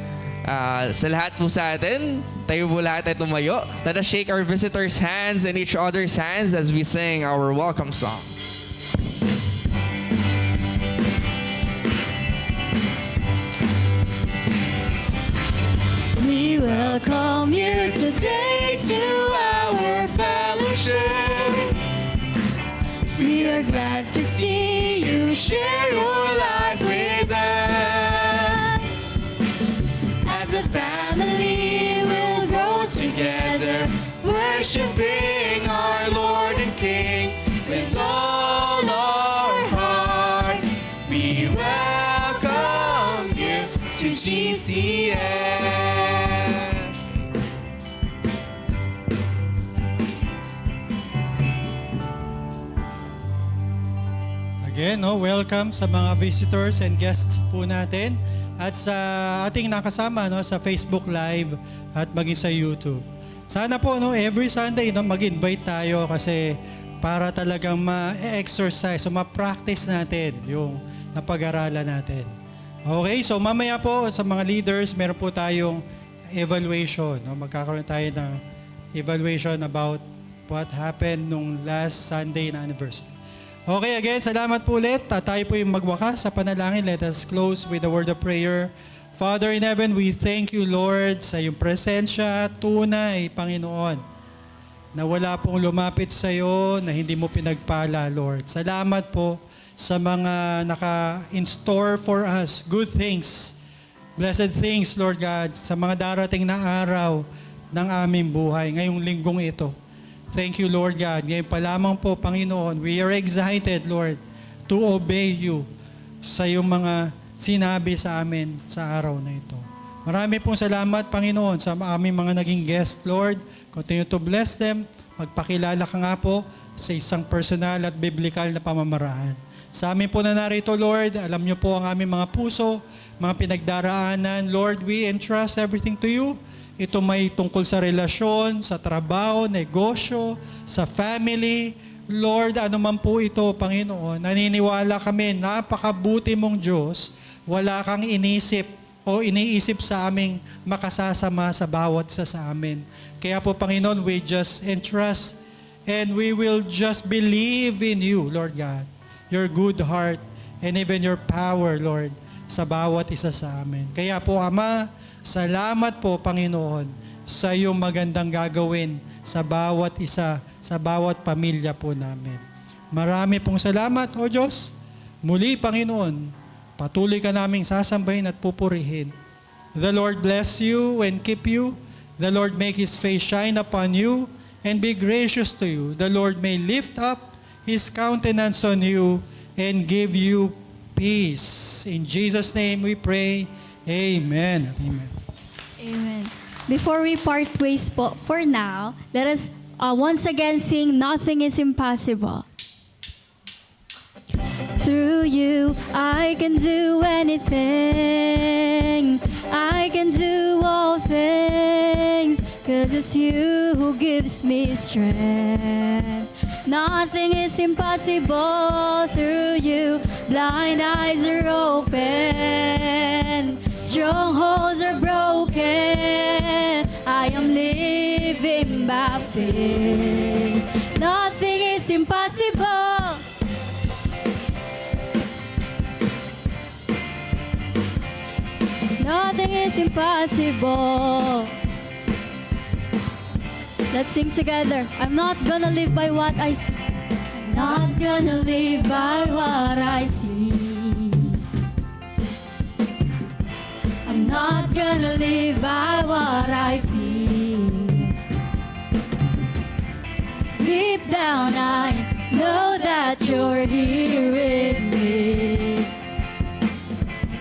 sa lahat po sa atin, tayo po lahat ay tumayo. Let us shake our visitors' hands and each other's hands as we sing our welcome song. We welcome you today to our fellowship. We are glad to see you share your life with us. As a family, we'll go together, worshiping our Lord and King with all our hearts. We welcome you to GCF. Again, welcome sa mga visitors and guests po natin at sa ating nakasama sa Facebook Live at maging sa YouTube. Sana po every Sunday mag-invite tayo kasi para talagang ma-exercise o ma-practice natin yung napag-aralan natin. Okay, so mamaya po sa mga leaders, meron po tayong evaluation. Magkakaroon tayo ng evaluation about what happened nung last Sunday na anniversary. Okay, again, salamat po ulit. Tayo po yung magwakas sa panalangin. Let us close with a word of prayer. Father in heaven, we thank you, Lord, sa iyong presensya, tunay, Panginoon, na wala pong lumapit sa iyo, na hindi mo pinagpala, Lord. Salamat po sa mga naka-in-store for us, good things, blessed things, Lord God, sa mga darating na araw ng aming buhay, ngayong linggong ito. Thank you, Lord God. Ngayon pa lamang po, Panginoon, we are excited, Lord, to obey you sa iyong mga sinabi sa amin sa araw na ito. Marami pong salamat, Panginoon, sa aming mga naging guest, Lord. Continue to bless them. Magpakilala ka nga po sa isang personal at biblical na pamamaraan. Sa amin po na narito, Lord, alam niyo po ang aming mga puso, mga pinagdaraanan. Lord, we entrust everything to you. Ito may tungkol sa relasyon, sa trabaho, negosyo, sa family. Lord, ano man po ito, Panginoon, naniniwala kami, napakabuti mong Diyos, wala kang inisip o iniisip sa aming makasasama sa bawat isa sa amin. Kaya po, Panginoon, we just entrust and we will just believe in you, Lord God, your good heart and even your power, Lord, sa bawat isa sa amin. Kaya po, Ama, salamat po, Panginoon, sa iyong magandang gagawin sa bawat isa, sa bawat pamilya po namin. Marami pong salamat, O Diyos. Muli, Panginoon, patuloy ka naming sasambahin at pupurihin. The Lord bless you and keep you. The Lord make His face shine upon you and be gracious to you. The Lord may lift up His countenance on you and give you peace. In Jesus' name we pray. Amen. Amen. Amen. Before we part ways po, for now, let us once again sing Nothing is Impossible. Through you, I can do anything. I can do all things. 'Cause it's you who gives me strength. Nothing is impossible through you. Blind eyes are open. Strongholds are broken. I am living by faith. Nothing is impossible. Nothing is impossible. Let's sing together. I'm not gonna live by what I see. I'm not gonna live by what I see. I'm not gonna live by what I feel. Deep down I know that you're here with me.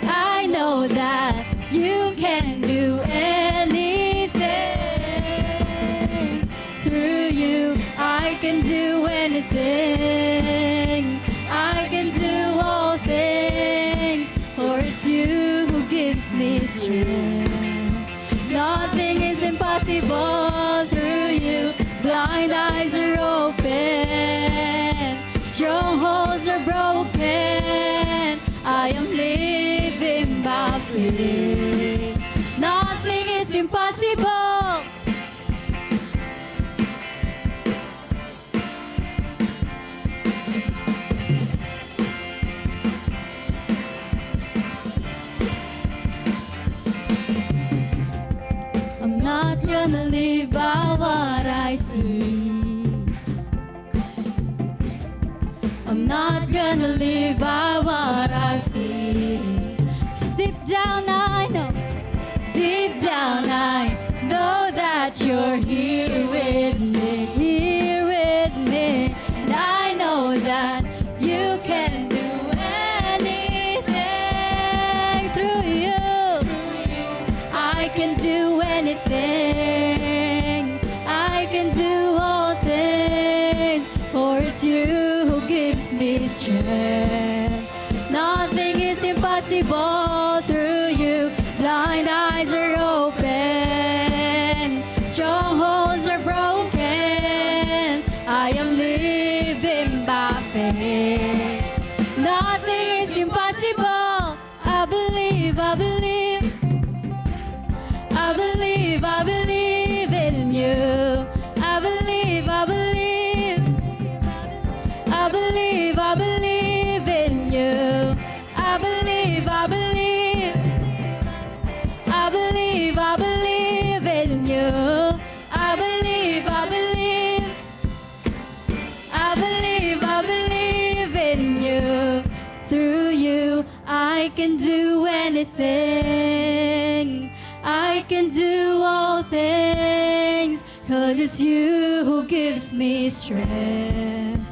I know that you can do anything. Through you, I can do anything. I can do all things. For it's you who gives me strength. Nothing is impossible through you. Blind eyes are open. Strongholds are broken. I am living by faith. Nothing is impossible. I'm not gonna live by what I see. I'm not gonna live by what I feel. 'Cause deep down I know, deep down I know that you're here with me, here with me. And I know that you can do anything through you. I can do anything. I can do all things. For it's you who gives me strength. Nothing is impossible through you. Blind eyes are open. Strongholds are broken. I am living by faith. Nothing is impossible. I believe, I believe. I believe, I believe in you. I believe, I believe. I believe, I believe in you. I believe, I believe. I believe, I believe in you. I believe, I believe. I believe, I believe in you. Through you, I can do anything. I can do all things. 'Cause it's you who gives me strength.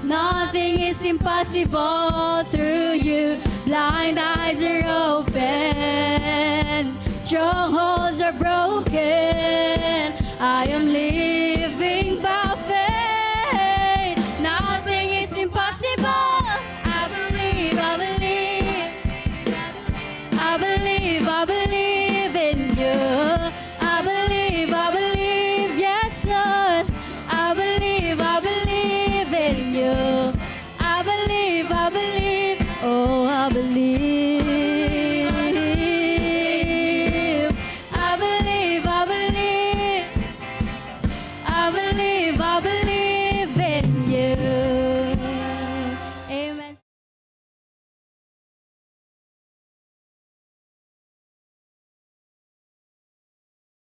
Nothing is impossible through you. Blind eyes are open. Strongholds are broken. I am living by faith. Nothing is impossible. I believe, I believe. I believe, I believe in you. I believe, I believe. Yes, Lord. I believe in you. I believe, I believe. Oh, I believe. I believe, I believe. I believe.